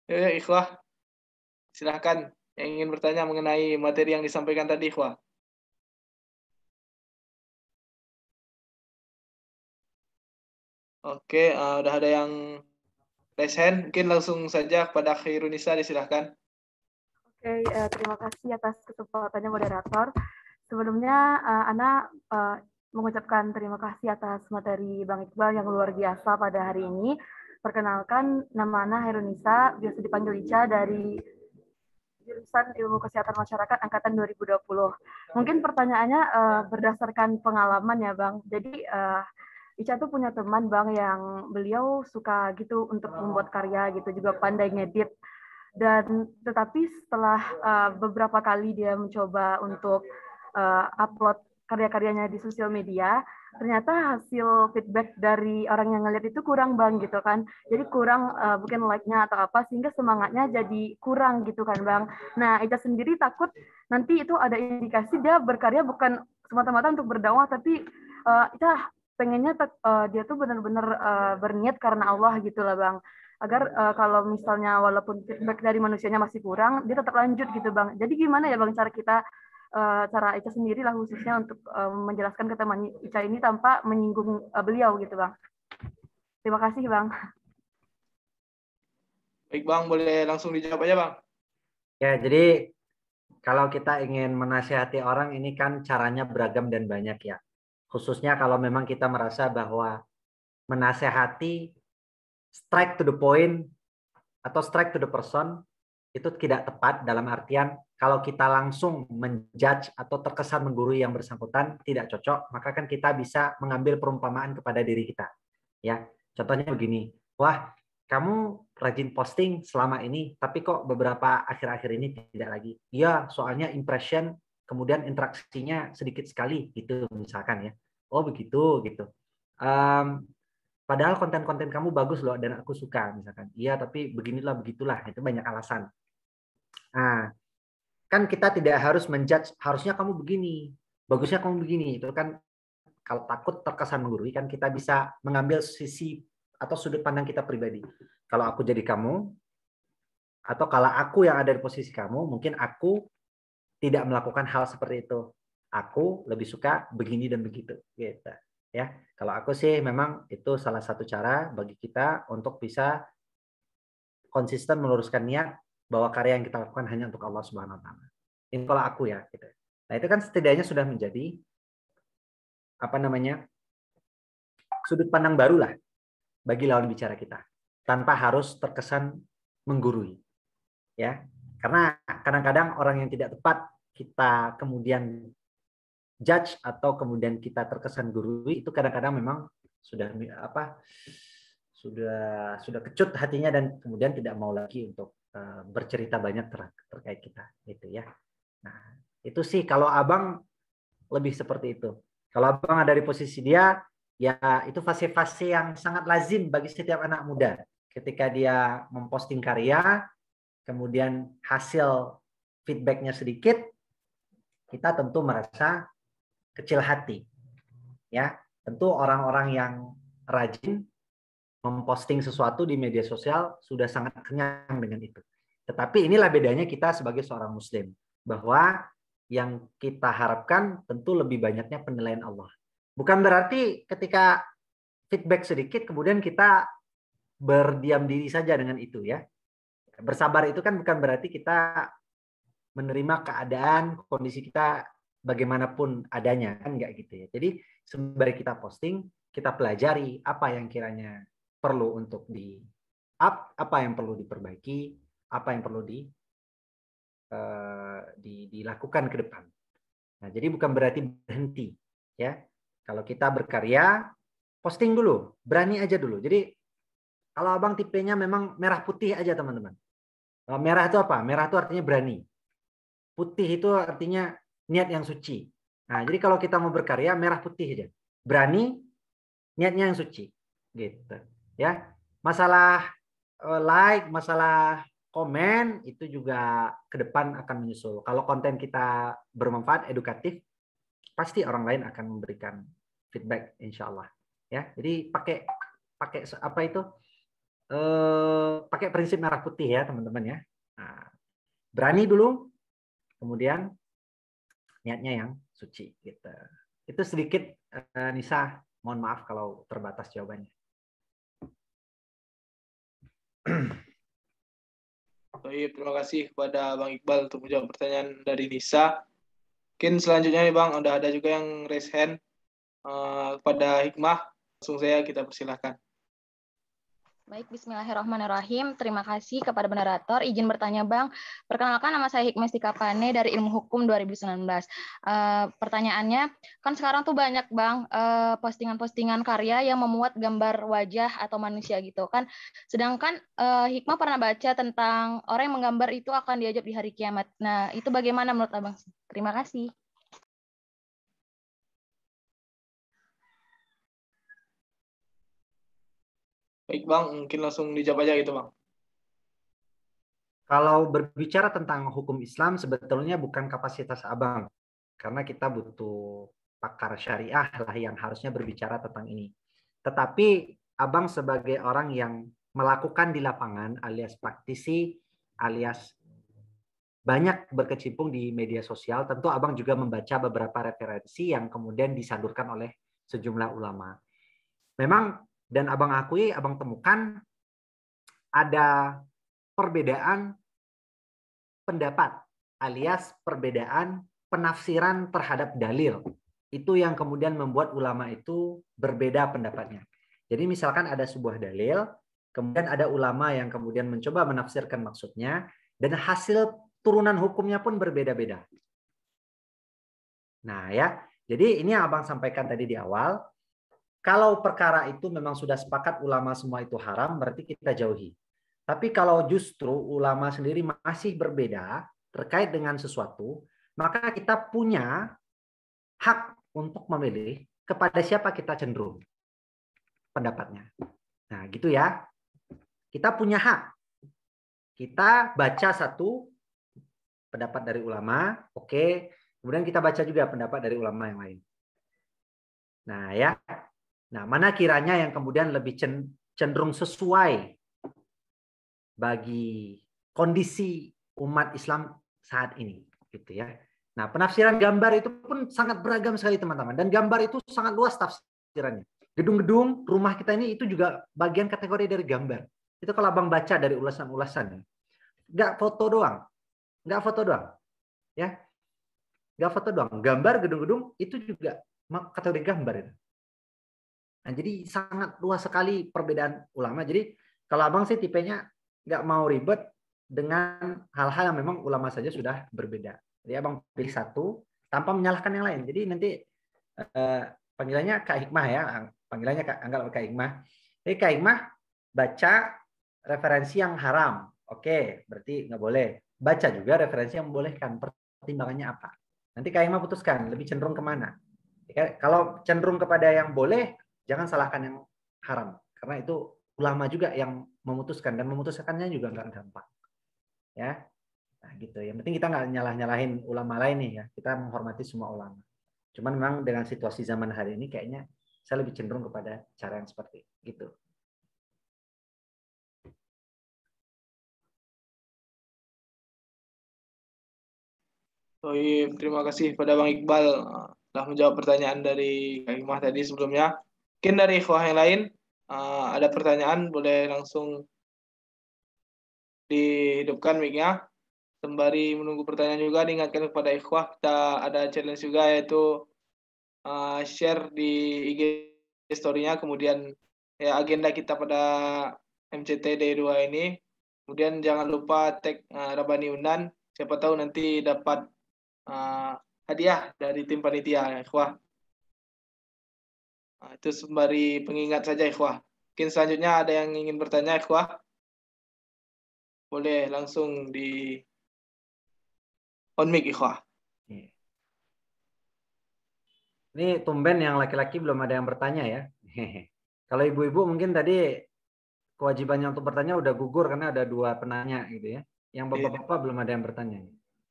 Ya, ikhwah, silahkan yang ingin bertanya mengenai materi yang disampaikan tadi, ikhwah. Oke, udah ada yang raise hand. Mungkin langsung saja kepada Khairunisa, disilahkan. Oke, terima kasih atas kesempatannya moderator. Sebelumnya, Ana mengucapkan terima kasih atas materi Bang Iqbal yang luar biasa pada hari ini. Perkenalkan, nama Ana Hairunisa, biasa dipanggil Ica, dari jurusan Ilmu Kesehatan Masyarakat Angkatan 2020. Mungkin pertanyaannya berdasarkan pengalaman ya Bang. Jadi Ica tuh punya teman Bang yang beliau suka gitu untuk membuat karya gitu, juga pandai ngedit. Dan tetapi setelah beberapa kali dia mencoba untuk upload karya-karyanya di sosial media, ternyata hasil feedback dari orang yang ngeliat itu kurang Bang gitu kan. Jadi kurang mungkin like-nya atau apa, sehingga semangatnya jadi kurang gitu kan Bang. Nah, Ica sendiri takut nanti itu ada indikasi dia berkarya bukan semata-mata untuk berdakwah, tapi Ica pengennya dia tuh benar-benar berniat karena Allah gitu lah Bang. Agar kalau misalnya walaupun feedback dari manusianya masih kurang, dia tetap lanjut gitu Bang. Jadi gimana ya Bang cara kita, cara Ica sendiri lah khususnya untuk menjelaskan ke teman Ica ini tanpa menyinggung beliau gitu Bang. Terima kasih Bang. Baik Bang, boleh langsung dijawab aja Bang. Ya, jadi kalau kita ingin menasihati orang ini kan caranya beragam dan banyak ya. Khususnya kalau memang kita merasa bahwa menasehati strike to the point atau strike to the person itu tidak tepat, dalam artian kalau kita langsung menjudge atau terkesan menggurui yang bersangkutan tidak cocok, maka kan kita bisa mengambil perumpamaan kepada diri kita. Ya, contohnya begini, wah kamu rajin posting selama ini, tapi kok beberapa akhir-akhir ini tidak lagi. Iya, soalnya impression kemudian interaksinya sedikit sekali gitu misalkan ya. Oh begitu gitu. Padahal konten-konten kamu bagus loh dan aku suka misalkan. Iya, tapi beginilah begitulah, itu banyak alasan. Nah, kan kita tidak harus menjudge harusnya kamu begini, bagusnya kamu begini. Itu kan kalau takut terkesan menggurui kan kita bisa mengambil sisi atau sudut pandang kita pribadi. Kalau aku jadi kamu atau kalau aku yang ada di posisi kamu, mungkin aku tidak melakukan hal seperti itu. Aku lebih suka begini dan begitu gitu. Ya, kalau aku sih memang itu salah satu cara bagi kita untuk bisa konsisten meluruskan niat bahwa karya yang kita lakukan hanya untuk Allah Subhanahu wa taala. Ini kalau aku ya gitu. Nah, itu kan setidaknya sudah menjadi apa namanya? Sudut pandang barulah bagi lawan bicara kita tanpa harus terkesan menggurui. Ya. Karena kadang-kadang orang yang tidak tepat kita kemudian judge atau kemudian kita terkesan gurui itu kadang-kadang memang sudah sudah kecut hatinya dan kemudian tidak mau lagi untuk bercerita banyak terkait kita gitu ya. Nah, itu sih kalau Abang lebih seperti itu. Kalau Abang ada di posisi dia, ya itu fase-fase yang sangat lazim bagi setiap anak muda. Ketika dia memposting karya, kemudian hasil feedbacknya sedikit, kita tentu merasa kecil hati. Ya, tentu orang-orang yang rajin memposting sesuatu di media sosial sudah sangat kenyang dengan itu. Tetapi inilah bedanya kita sebagai seorang muslim, bahwa yang kita harapkan tentu lebih banyaknya penilaian Allah. Bukan berarti ketika feedback sedikit kemudian kita berdiam diri saja dengan itu ya. Bersabar itu kan bukan berarti kita menerima keadaan, kondisi kita bagaimanapun adanya, kan enggak gitu ya. Jadi sembari kita posting, kita pelajari apa yang kiranya perlu untuk di up, apa yang perlu diperbaiki, apa yang perlu dilakukan ke depan. Nah, jadi bukan berarti berhenti ya. Kalau kita berkarya, posting dulu, berani aja dulu. Jadi kalau Abang tipenya memang merah putih aja teman-teman. Merah itu apa? Merah itu artinya berani. Putih itu artinya niat yang suci. Nah, jadi kalau kita mau berkarya merah putih aja. Berani, niatnya yang suci. Gitu. Ya. Masalah like, masalah komen itu juga ke depan akan menyusul. Kalau konten kita bermanfaat, edukatif, pasti orang lain akan memberikan feedback insya Allah. Ya, jadi pakai apa itu? Pakai prinsip merah putih ya teman-teman ya. Nah, berani dulu, kemudian niatnya yang suci gitu. Itu sedikit Nisa, mohon maaf kalau terbatas jawabannya. Baik, terima kasih kepada Bang Iqbal untuk menjawab pertanyaan dari Nisa. Mungkin selanjutnya nih Bang, udah ada juga yang raise hand. kepada Hikmah. Langsung saya kita persilahkan. Baik, bismillahirrahmanirrahim. Terima kasih kepada moderator. Izin bertanya, Bang. Perkenalkan, nama saya Hikmah Istikapane dari Ilmu Hukum 2019. Pertanyaannya, kan sekarang tuh banyak, Bang, postingan-postingan karya yang memuat gambar wajah atau manusia gitu kan. Sedangkan Hikmah pernah baca tentang orang yang menggambar itu akan diajab di hari kiamat. Nah, itu bagaimana menurut Abang? Terima kasih. Baik Bang, mungkin langsung dijawab aja gitu Bang. Kalau berbicara tentang hukum Islam, sebetulnya bukan kapasitas Abang. Karena kita butuh pakar syariah lah yang harusnya berbicara tentang ini. Tetapi Abang sebagai orang yang melakukan di lapangan, alias praktisi, alias banyak berkecimpung di media sosial, tentu Abang juga membaca beberapa referensi yang kemudian disalurkan oleh sejumlah ulama. Memang, dan Abang akui, Abang temukan ada perbedaan pendapat alias perbedaan penafsiran terhadap dalil. Itu yang kemudian membuat ulama itu berbeda pendapatnya. Jadi misalkan ada sebuah dalil, kemudian ada ulama yang kemudian mencoba menafsirkan maksudnya, dan hasil turunan hukumnya pun berbeda-beda. Nah ya, jadi ini yang Abang sampaikan tadi di awal. Kalau perkara itu memang sudah sepakat ulama semua itu haram, berarti kita jauhi. Tapi kalau justru ulama sendiri masih berbeda terkait dengan sesuatu, maka kita punya hak untuk memilih kepada siapa kita cenderung pendapatnya. Nah, gitu ya. Kita punya hak. Kita baca satu pendapat dari ulama, oke. Kemudian kita baca juga pendapat dari ulama yang lain. Nah, ya. Nah, mana kiranya yang kemudian lebih cenderung sesuai bagi kondisi umat Islam saat ini, gitu ya. Nah, penafsiran gambar itu pun sangat beragam sekali, teman-teman. Dan gambar itu sangat luas tafsirannya. Gedung-gedung rumah kita ini itu juga bagian kategori dari gambar. Itu kalau Abang baca dari ulasan-ulasan. Nggak foto doang. Nggak foto doang. Ya. Nggak foto doang. Gambar gedung-gedung itu juga kategori gambar itu. Nah, jadi sangat luas sekali perbedaan ulama. Jadi kalau Abang sih tipenya nggak mau ribet dengan hal-hal yang memang ulama saja sudah berbeda. Jadi Abang pilih satu tanpa menyalahkan yang lain. Jadi nanti panggilannya Kak Hikmah ya, panggilannya anggap Kak Hikmah. Jadi Kak Hikmah baca referensi yang haram. Oke, berarti nggak boleh. Baca juga referensi yang membolehkan. Pertimbangannya apa? Nanti Kak Hikmah putuskan lebih cenderung kemana. Kalau cenderung kepada yang boleh, jangan salahkan yang haram, karena itu ulama juga yang memutuskan, dan memutuskannya juga nggak gampang, ya. Nah, gitu. Yang penting kita nggak nyalahin ulama lain nih ya. Kita menghormati semua ulama. Cuman memang dengan situasi zaman hari ini, kayaknya saya lebih cenderung kepada cara yang seperti itu. Terima kasih pada Bang Iqbal telah menjawab pertanyaan dari Kak Hikmah tadi sebelumnya. Mungkin dari ikhwah yang lain ada pertanyaan, boleh langsung dihidupkan mic-nya. Sembari menunggu pertanyaan juga, diingatkan kepada ikhwah, kita ada challenge juga, yaitu share di IG story-nya, kemudian ya agenda kita pada MCT D2 ini. Kemudian jangan lupa tag Rabani Unan, siapa tahu nanti dapat hadiah dari tim panitia ya, ikhwah. Nah, itu sembari pengingat saja ikhwah. Mungkin selanjutnya ada yang ingin bertanya ikhwah. Boleh langsung di on mic ikhwah. Ini tumben yang laki-laki belum ada yang bertanya ya. Kalau ibu-ibu mungkin tadi kewajibannya untuk bertanya udah gugur karena ada 2 penanya gitu ya. Yang bapak-bapak belum ada yang bertanya.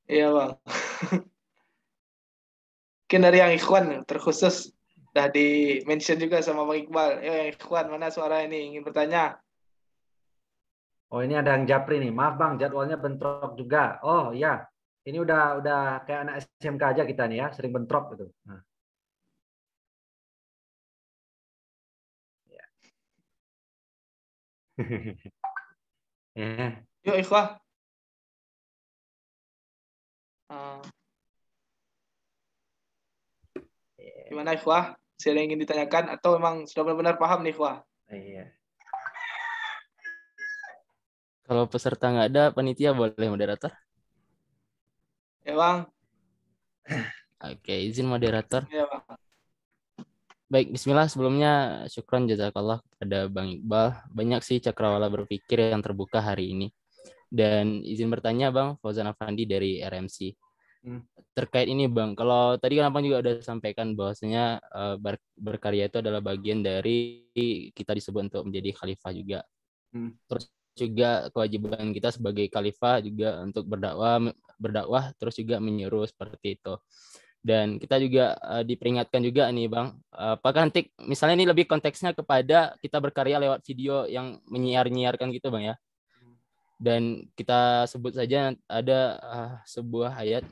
Iya Bang. Mungkin dari yang ikhwan terkhusus udah di mention juga sama Bang Iqbal. Yang ikhwan mana suara ini ingin bertanya? Oh, ini ada yang japri nih. Maaf Bang, jadwalnya bentrok juga. Oh iya, ini udah kayak anak SMK aja kita nih ya, sering bentrok gitu. Nah. Ya. Yuk ikhwah. Gimana ikhwah? Masih ada yang ingin ditanyakan atau memang sudah benar-benar paham nih, Wah? Iya. Kalau peserta nggak ada, panitia boleh moderator? Ya, Bang. Oke, izin moderator. Ya, Bang. Baik, bismillah. Sebelumnya syukron jazakallah kepada Bang Iqbal. Banyak sih cakrawala berpikir yang terbuka hari ini. Dan izin bertanya Bang Fauzan Afandi dari RMC. Terkait ini Bang, kalau tadi kan Abang juga udah sampaikan bahwasanya berkarya itu adalah bagian dari kita disebut untuk menjadi khalifah juga. Terus juga kewajiban kita sebagai khalifah juga untuk berdakwah terus juga menyuruh seperti itu. Dan kita juga diperingatkan juga nih Bang, apakah nanti misalnya ini lebih konteksnya kepada kita berkarya lewat video yang menyiarkan gitu Bang ya. Dan kita sebut saja ada sebuah ayat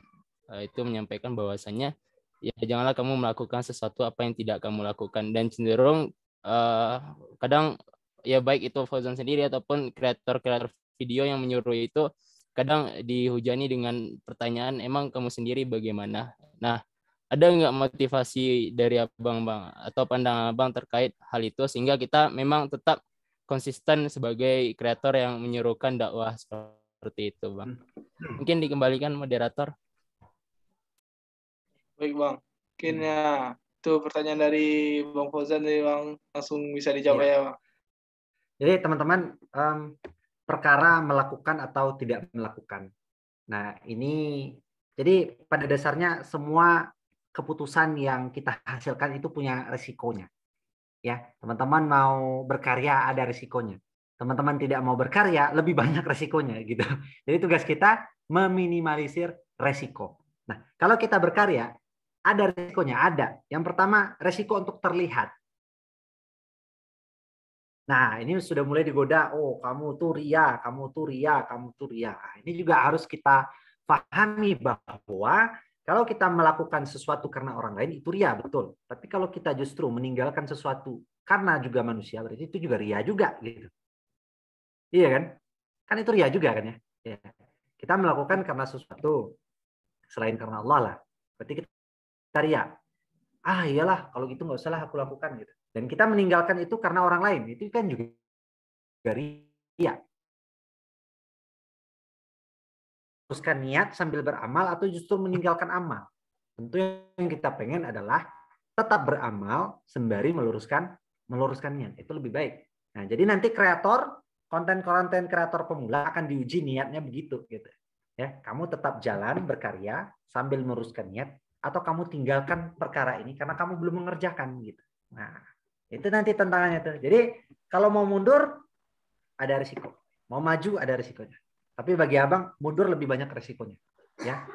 itu menyampaikan bahwasanya ya janganlah kamu melakukan sesuatu apa yang tidak kamu lakukan, dan cenderung kadang ya baik itu Fauzan sendiri ataupun kreator video yang menyuruh itu kadang dihujani dengan pertanyaan, emang kamu sendiri bagaimana? Nah, ada nggak motivasi dari Abang Bang atau pandangan Abang terkait hal itu sehingga kita memang tetap konsisten sebagai kreator yang menyuruhkan dakwah seperti itu Bang? Mungkin dikembalikan moderator. Baik, Bang. Mungkin ya itu pertanyaan dari Bang Fauzan, dari Bang langsung bisa dijawab ya, Bang. Jadi teman-teman, perkara melakukan atau tidak melakukan. Nah, ini jadi pada dasarnya semua keputusan yang kita hasilkan itu punya resikonya. Ya, teman-teman mau berkarya ada resikonya. Teman-teman tidak mau berkarya lebih banyak resikonya gitu. Jadi tugas kita meminimalisir resiko. Nah, kalau kita berkarya ada resikonya, ada. Yang pertama, resiko untuk terlihat. Nah, ini sudah mulai digoda, oh kamu tuh ria, kamu tuh ria, kamu tuh ria. Nah, ini juga harus kita pahami bahwa kalau kita melakukan sesuatu karena orang lain itu ria, betul. Tapi kalau kita justru meninggalkan sesuatu karena juga manusia, berarti itu juga ria juga gitu. Iya kan? Kan itu ria juga kan ya? Ya. Kita melakukan karena sesuatu selain karena Allah lah. Berarti kita ria. Ah iyalah, kalau gitu nggak usah lah aku lakukan gitu. Dan kita meninggalkan itu karena orang lain, itu kan juga ria. Teruskan niat sambil beramal atau justru meninggalkan amal. Tentu yang kita pengen adalah tetap beramal sembari meluruskan niat. Itu lebih baik. Nah, jadi nanti konten kreator pemula akan diuji niatnya begitu gitu. Ya, kamu tetap jalan berkarya sambil meluruskan niat atau kamu tinggalkan perkara ini karena kamu belum mengerjakan gitu. Nah, itu nanti tantangannya tuh. Jadi kalau mau mundur ada risiko, mau maju ada risikonya. Tapi bagi Abang mundur lebih banyak risikonya. Ya,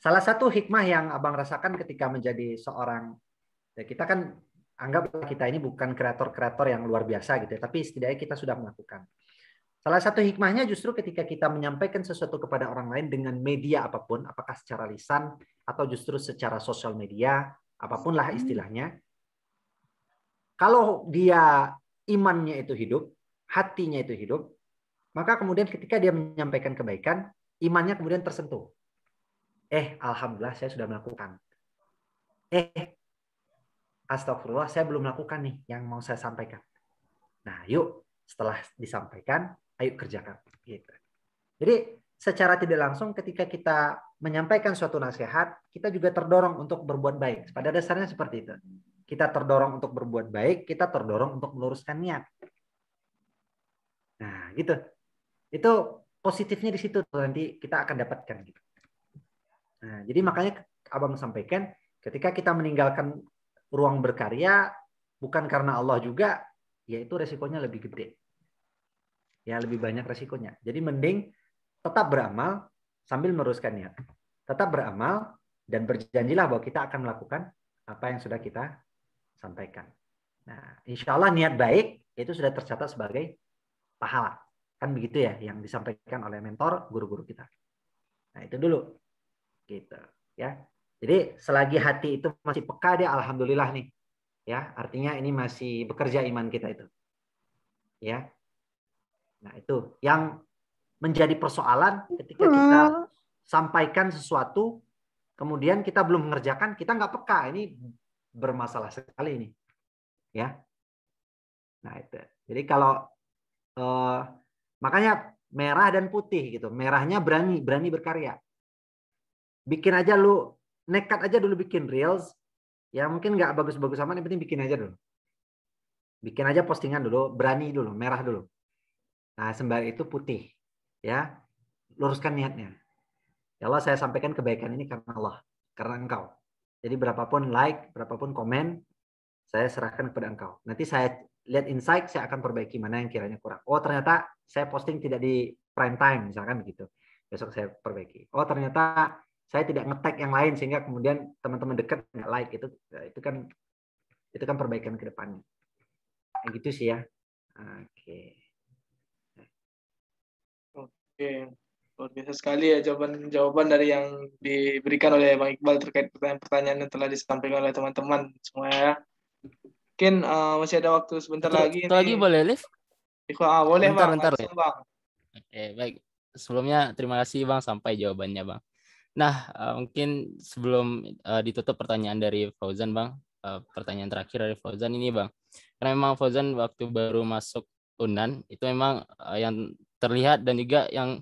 salah satu hikmah yang Abang rasakan ketika menjadi seorang, ya kita kan anggap kita ini bukan kreator yang luar biasa gitu, ya, tapi setidaknya kita sudah melakukan. Salah satu hikmahnya justru ketika kita menyampaikan sesuatu kepada orang lain dengan media apapun, apakah secara lisan atau justru secara sosial media, apapun lah istilahnya. Kalau dia imannya itu hidup, hatinya itu hidup, maka kemudian ketika dia menyampaikan kebaikan, imannya kemudian tersentuh. Alhamdulillah saya sudah melakukan. Astagfirullah saya belum melakukan nih yang mau saya sampaikan. Nah, yuk setelah disampaikan, ayo kerjakan. Gitu. Jadi secara tidak langsung ketika kita menyampaikan suatu nasihat, kita juga terdorong untuk berbuat baik. Pada dasarnya seperti itu. Kita terdorong untuk berbuat baik, kita terdorong untuk meluruskan niat. Nah, gitu. Itu positifnya di situ nanti kita akan dapatkan gitu. Nah, jadi makanya Abang sampaikan ketika kita meninggalkan ruang berkarya bukan karena Allah juga, yaitu resikonya lebih gede. Ya, lebih banyak resikonya. Jadi mending tetap beramal sambil meluruskan niat. Tetap beramal dan berjanjilah bahwa kita akan melakukan apa yang sudah kita sampaikan. Nah, insya Allah niat baik itu sudah tercatat sebagai pahala. Kan begitu ya yang disampaikan oleh mentor guru-guru kita. Nah, itu dulu. Gitu, ya. Jadi selagi hati itu masih peka dia alhamdulillah nih. Ya, artinya ini masih bekerja iman kita itu. Ya. Nah, itu yang menjadi persoalan ketika kita sampaikan sesuatu kemudian kita belum mengerjakan, kita nggak peka. Ini bermasalah sekali ini. Ya. Nah, itu. Jadi kalau makanya merah dan putih gitu. Merahnya berani berkarya. Bikin aja lu, nekat aja dulu bikin reels. Ya mungkin nggak bagus-bagus amat, yang penting bikin aja dulu. Bikin aja postingan dulu, berani dulu, merah dulu. Nah, sembari itu putih. Ya, luruskan niatnya. Ya Allah, saya sampaikan kebaikan ini karena Allah, karena Engkau. Jadi berapapun like, berapapun komen, saya serahkan kepada Engkau. Nanti saya lihat insight, saya akan perbaiki mana yang kiranya kurang. Oh, ternyata saya posting tidak di prime time, misalkan begitu. Besok saya perbaiki. Oh, ternyata saya tidak nge-tag yang lain sehingga kemudian teman-teman dekat nggak like. Itu kan perbaikan ke depannya. Kayak gitu sih ya. Oke. Oke, luar biasa sekali ya jawaban dari yang diberikan oleh Bang Iqbal terkait pertanyaan-pertanyaan yang telah disampaikan oleh teman-teman semua ya. Mungkin masih ada waktu sebentar lagi Satu lagi nih. boleh, Liv? Boleh Bang. Bentar, Langsung, Bang. Oke, baik. Sebelumnya terima kasih Bang sampai jawabannya Bang. Nah, mungkin sebelum ditutup pertanyaan dari Fauzan Bang, pertanyaan terakhir dari Fauzan ini Bang. Karena memang Fauzan waktu baru masuk UNAN itu memang yang terlihat dan juga yang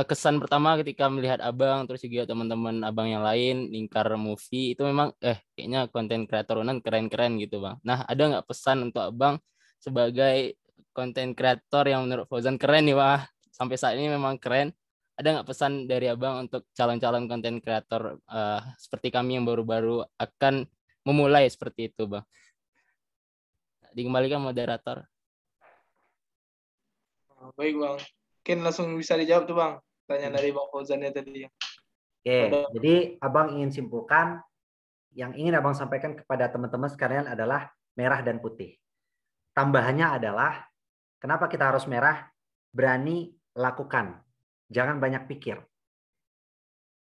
kesan pertama ketika melihat Abang terus juga teman-teman Abang yang lain Lingkar Movie itu memang kayaknya konten kreator UNAN keren-keren gitu Bang. Nah, ada nggak pesan untuk Abang sebagai konten kreator yang menurut Fauzan keren nih Bang? Sampai saat ini memang keren. Ada nggak pesan dari Abang untuk calon-calon konten kreator seperti kami yang baru-baru akan memulai seperti itu Bang? Dikembalikan moderator. Baik Bang. Mungkin langsung bisa dijawab tuh Bang. Pertanyaan dari Bang Fauzan tadi. Oke, jadi Abang ingin simpulkan, yang ingin Abang sampaikan kepada teman-teman sekalian adalah merah dan putih. Tambahannya adalah, kenapa kita harus merah? Berani lakukan. Jangan banyak pikir.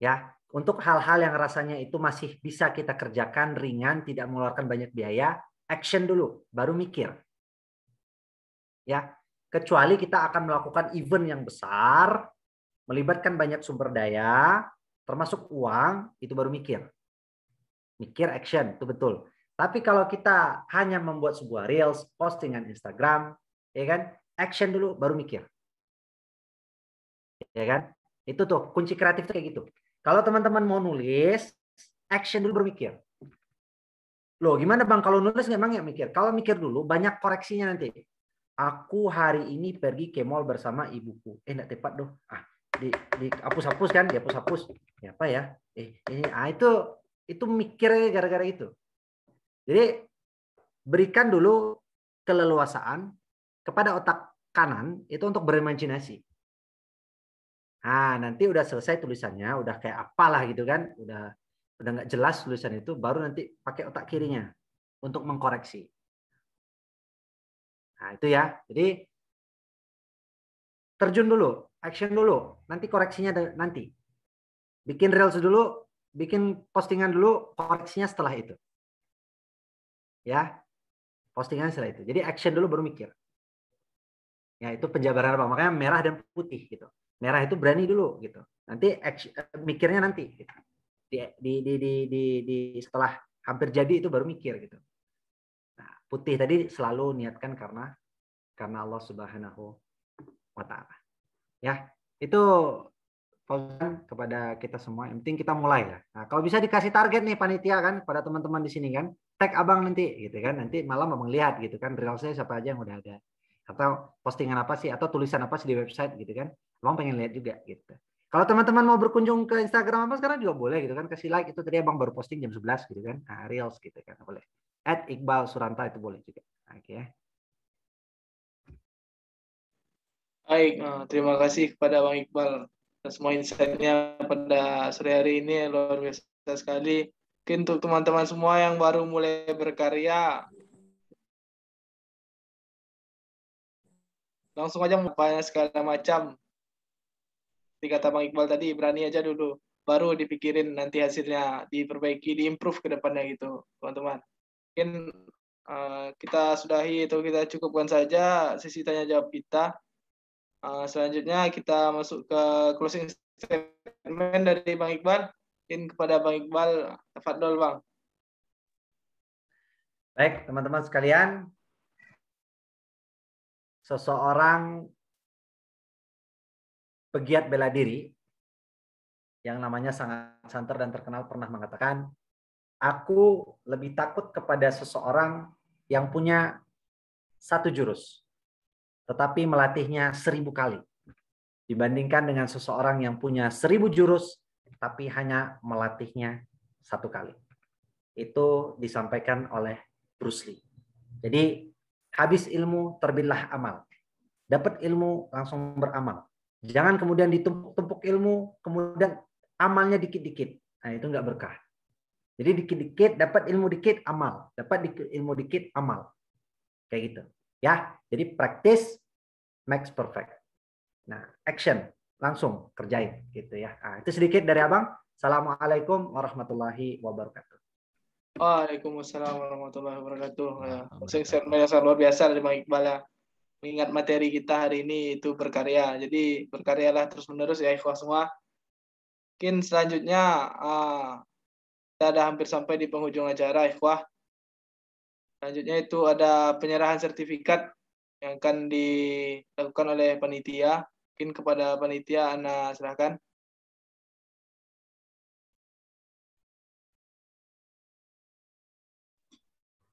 Ya, untuk hal-hal yang rasanya itu masih bisa kita kerjakan ringan, tidak mengeluarkan banyak biaya, action dulu, baru mikir. Ya, kecuali kita akan melakukan event yang besar, melibatkan banyak sumber daya, termasuk uang, itu baru mikir. Mikir action, itu betul. Tapi kalau kita hanya membuat sebuah reels, postingan Instagram, ya kan, action dulu, baru mikir. Ya kan? Itu tuh kunci kreatif tuh kayak gitu. Kalau teman-teman mau nulis, action dulu bermikir. Loh, gimana Bang kalau nulis memang ya mikir. Kalau mikir dulu banyak koreksinya nanti. Aku hari ini pergi ke mall bersama ibuku. Enggak tepat doh. Di hapus-hapus kan, dihapus-hapus. Ya apa ya? Ini itu mikirnya gara-gara itu. Jadi berikan dulu keleluasaan kepada otak kanan itu untuk berimajinasi. Nah, nanti udah selesai tulisannya, udah kayak apalah gitu kan, udah nggak jelas tulisan itu, baru nanti pakai otak kirinya untuk mengkoreksi. Nah, itu ya. Jadi terjun dulu, action dulu, nanti koreksinya nanti. Bikin reels dulu, bikin postingan dulu, koreksinya setelah itu. Ya. Postingan setelah itu. Jadi action dulu baru mikir. Ya, itu penjabaran apa? Makanya merah dan putih gitu. Merah itu berani dulu gitu. Nanti mikirnya nanti gitu. Di setelah hampir jadi itu baru mikir gitu. Nah, putih tadi selalu niatkan karena Allah Subhanahu wa taala. Ya, itu Fauzan kepada kita semua. Yang penting kita mulai ya. Nah, kalau bisa dikasih target nih panitia kan pada teman-teman di sini kan, tag Abang nanti gitu kan. Nanti malam Abang lihat gitu kan reelsnya siapa aja yang udah ada. Atau postingan apa sih atau tulisan apa sih di website gitu kan. Abang pengen lihat juga gitu. Kalau teman-teman mau berkunjung ke Instagram apa sekarang juga boleh gitu kan, kasih like. Itu tadi Abang baru posting jam 11 gitu kan. Nah, reels gitu kan boleh. @Iqbal Suranta itu boleh juga. Oke ya. Baik, terima kasih kepada Bang Iqbal atas semua insight-nya pada sore hari ini, luar biasa sekali. Mungkin untuk teman-teman semua yang baru mulai berkarya, langsung aja mengupaya segala macam. Seperti kata Bang Iqbal tadi, berani aja dulu, baru dipikirin nanti hasilnya, diperbaiki, diimprove ke depannya gitu, teman-teman. Mungkin kita sudahi atau kita cukupkan saja sesi tanya jawab kita. Selanjutnya kita masuk ke closing statement dari Bang Iqbal. Mungkin kepada Bang Iqbal, tafadhol Bang. Baik, teman-teman sekalian, seseorang pegiat bela diri yang namanya sangat santer dan terkenal pernah mengatakan, aku lebih takut kepada seseorang yang punya 1 jurus, tetapi melatihnya 1000 kali, dibandingkan dengan seseorang yang punya 1000 jurus, tapi hanya melatihnya 1 kali. Itu disampaikan oleh Bruce Lee. Jadi habis ilmu terbitlah amal. Dapat ilmu langsung beramal. Jangan kemudian ditumpuk ilmu, kemudian amalnya dikit-dikit. Nah, itu enggak berkah. Jadi dikit-dikit dapat ilmu dikit amal, dapat ilmu dikit amal. Kayak gitu. Ya, jadi practice makes perfect. Nah, action langsung kerjain gitu ya. Nah, itu sedikit dari Abang. Assalamualaikum warahmatullahi wabarakatuh. Waalaikumsalam warahmatullahi wabarakatuh. Sangat luar biasa dari Bang Iqbal ya. Mengingat materi kita hari ini itu berkarya. Jadi berkaryalah terus-menerus ya ikhwah semua. Mungkin selanjutnya kita ada hampir sampai di penghujung acara ikhwah. Selanjutnya itu ada penyerahan sertifikat yang akan dilakukan oleh panitia. Mungkin kepada panitia Ana silakan.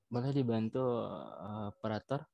Boleh dibantu operator?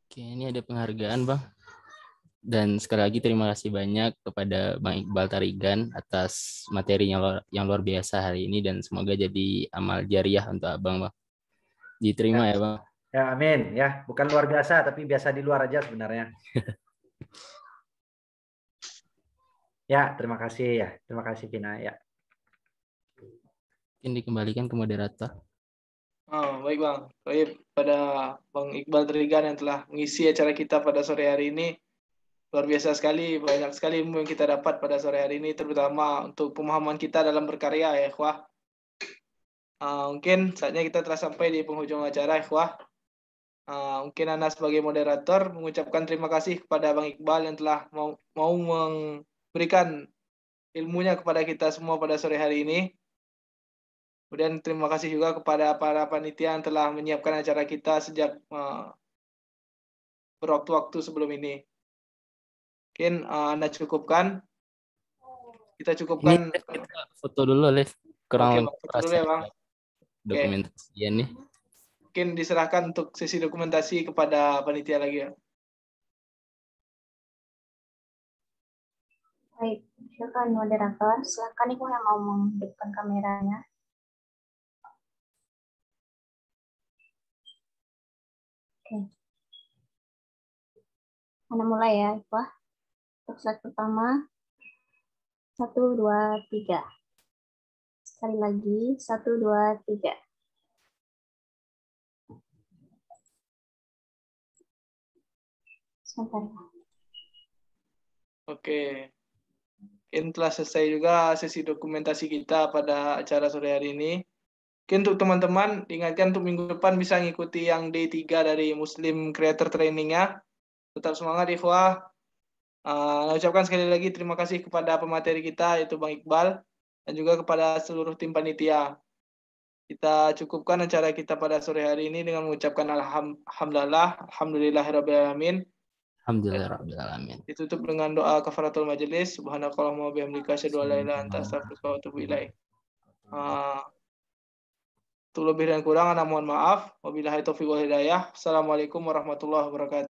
Oke, ini ada penghargaan, Bang. Dan sekali lagi terima kasih banyak kepada Bang Iqbal Tarigan atas materinya yang luar biasa hari ini dan semoga jadi amal jariah untuk Abang, Bang. Diterima ya, Bang. Ya, amin ya. Bukan luar biasa tapi biasa di luar aja sebenarnya. Ya, terima kasih ya. Terima kasih Vina ya. Mungkin dikembalikan ke moderator. Baik Bang. Baik pada Bang Iqbal Tarigan yang telah mengisi acara kita pada sore hari ini. Luar biasa sekali, banyak sekali ilmu yang kita dapat pada sore hari ini, terutama untuk pemahaman kita dalam berkarya ya ikhwah. Mungkin saatnya kita telah sampai di penghujung acara ikhwah. Mungkin Ana sebagai moderator mengucapkan terima kasih kepada Bang Iqbal yang telah mau memberikan ilmunya kepada kita semua pada sore hari ini. Kemudian terima kasih juga kepada para panitia yang telah menyiapkan acara kita sejak berwaktu-waktu sebelum ini. Mungkin Anda cukupkan. Kita cukupkan. Ini kita foto dulu, Liv. Oke, foto dulu ya, Bang. Dokumentasian nih. Mungkin diserahkan untuk sesi dokumentasi kepada panitia lagi ya. Baik, silakan moderator. Silakan Ibu yang mau menghidupkan kameranya. Oke. Anda mulai ya, Ibu. Untuk slide pertama. 1, 2, 3. Sekali lagi, 1, 2, 3. Sebentar. Oke. Mungkin telah selesai juga sesi dokumentasi kita pada acara sore hari ini. Mungkin untuk teman-teman, diingatkan untuk minggu depan bisa mengikuti yang D3 dari Muslim Creator Training-nya. Tetap semangat, ikhwah. Ucapkan sekali lagi terima kasih kepada pemateri kita, yaitu Bang Iqbal, dan juga kepada seluruh tim panitia. Kita cukupkan acara kita pada sore hari ini dengan mengucapkan alhamdulillahirrahmanirrahim. Alhamdulillahirrahmanirrahim. Ditutup dengan doa kafaratul majelis. Subhanakallahumma bihamdika asyhadu an la ilaha illa anta astaghfiruka wa atubu ilaik. Untuk lebih dan kurang, ana mohon maaf. Wabillahi taufiq wal hidayah. Assalamualaikum warahmatullahi wabarakatuh.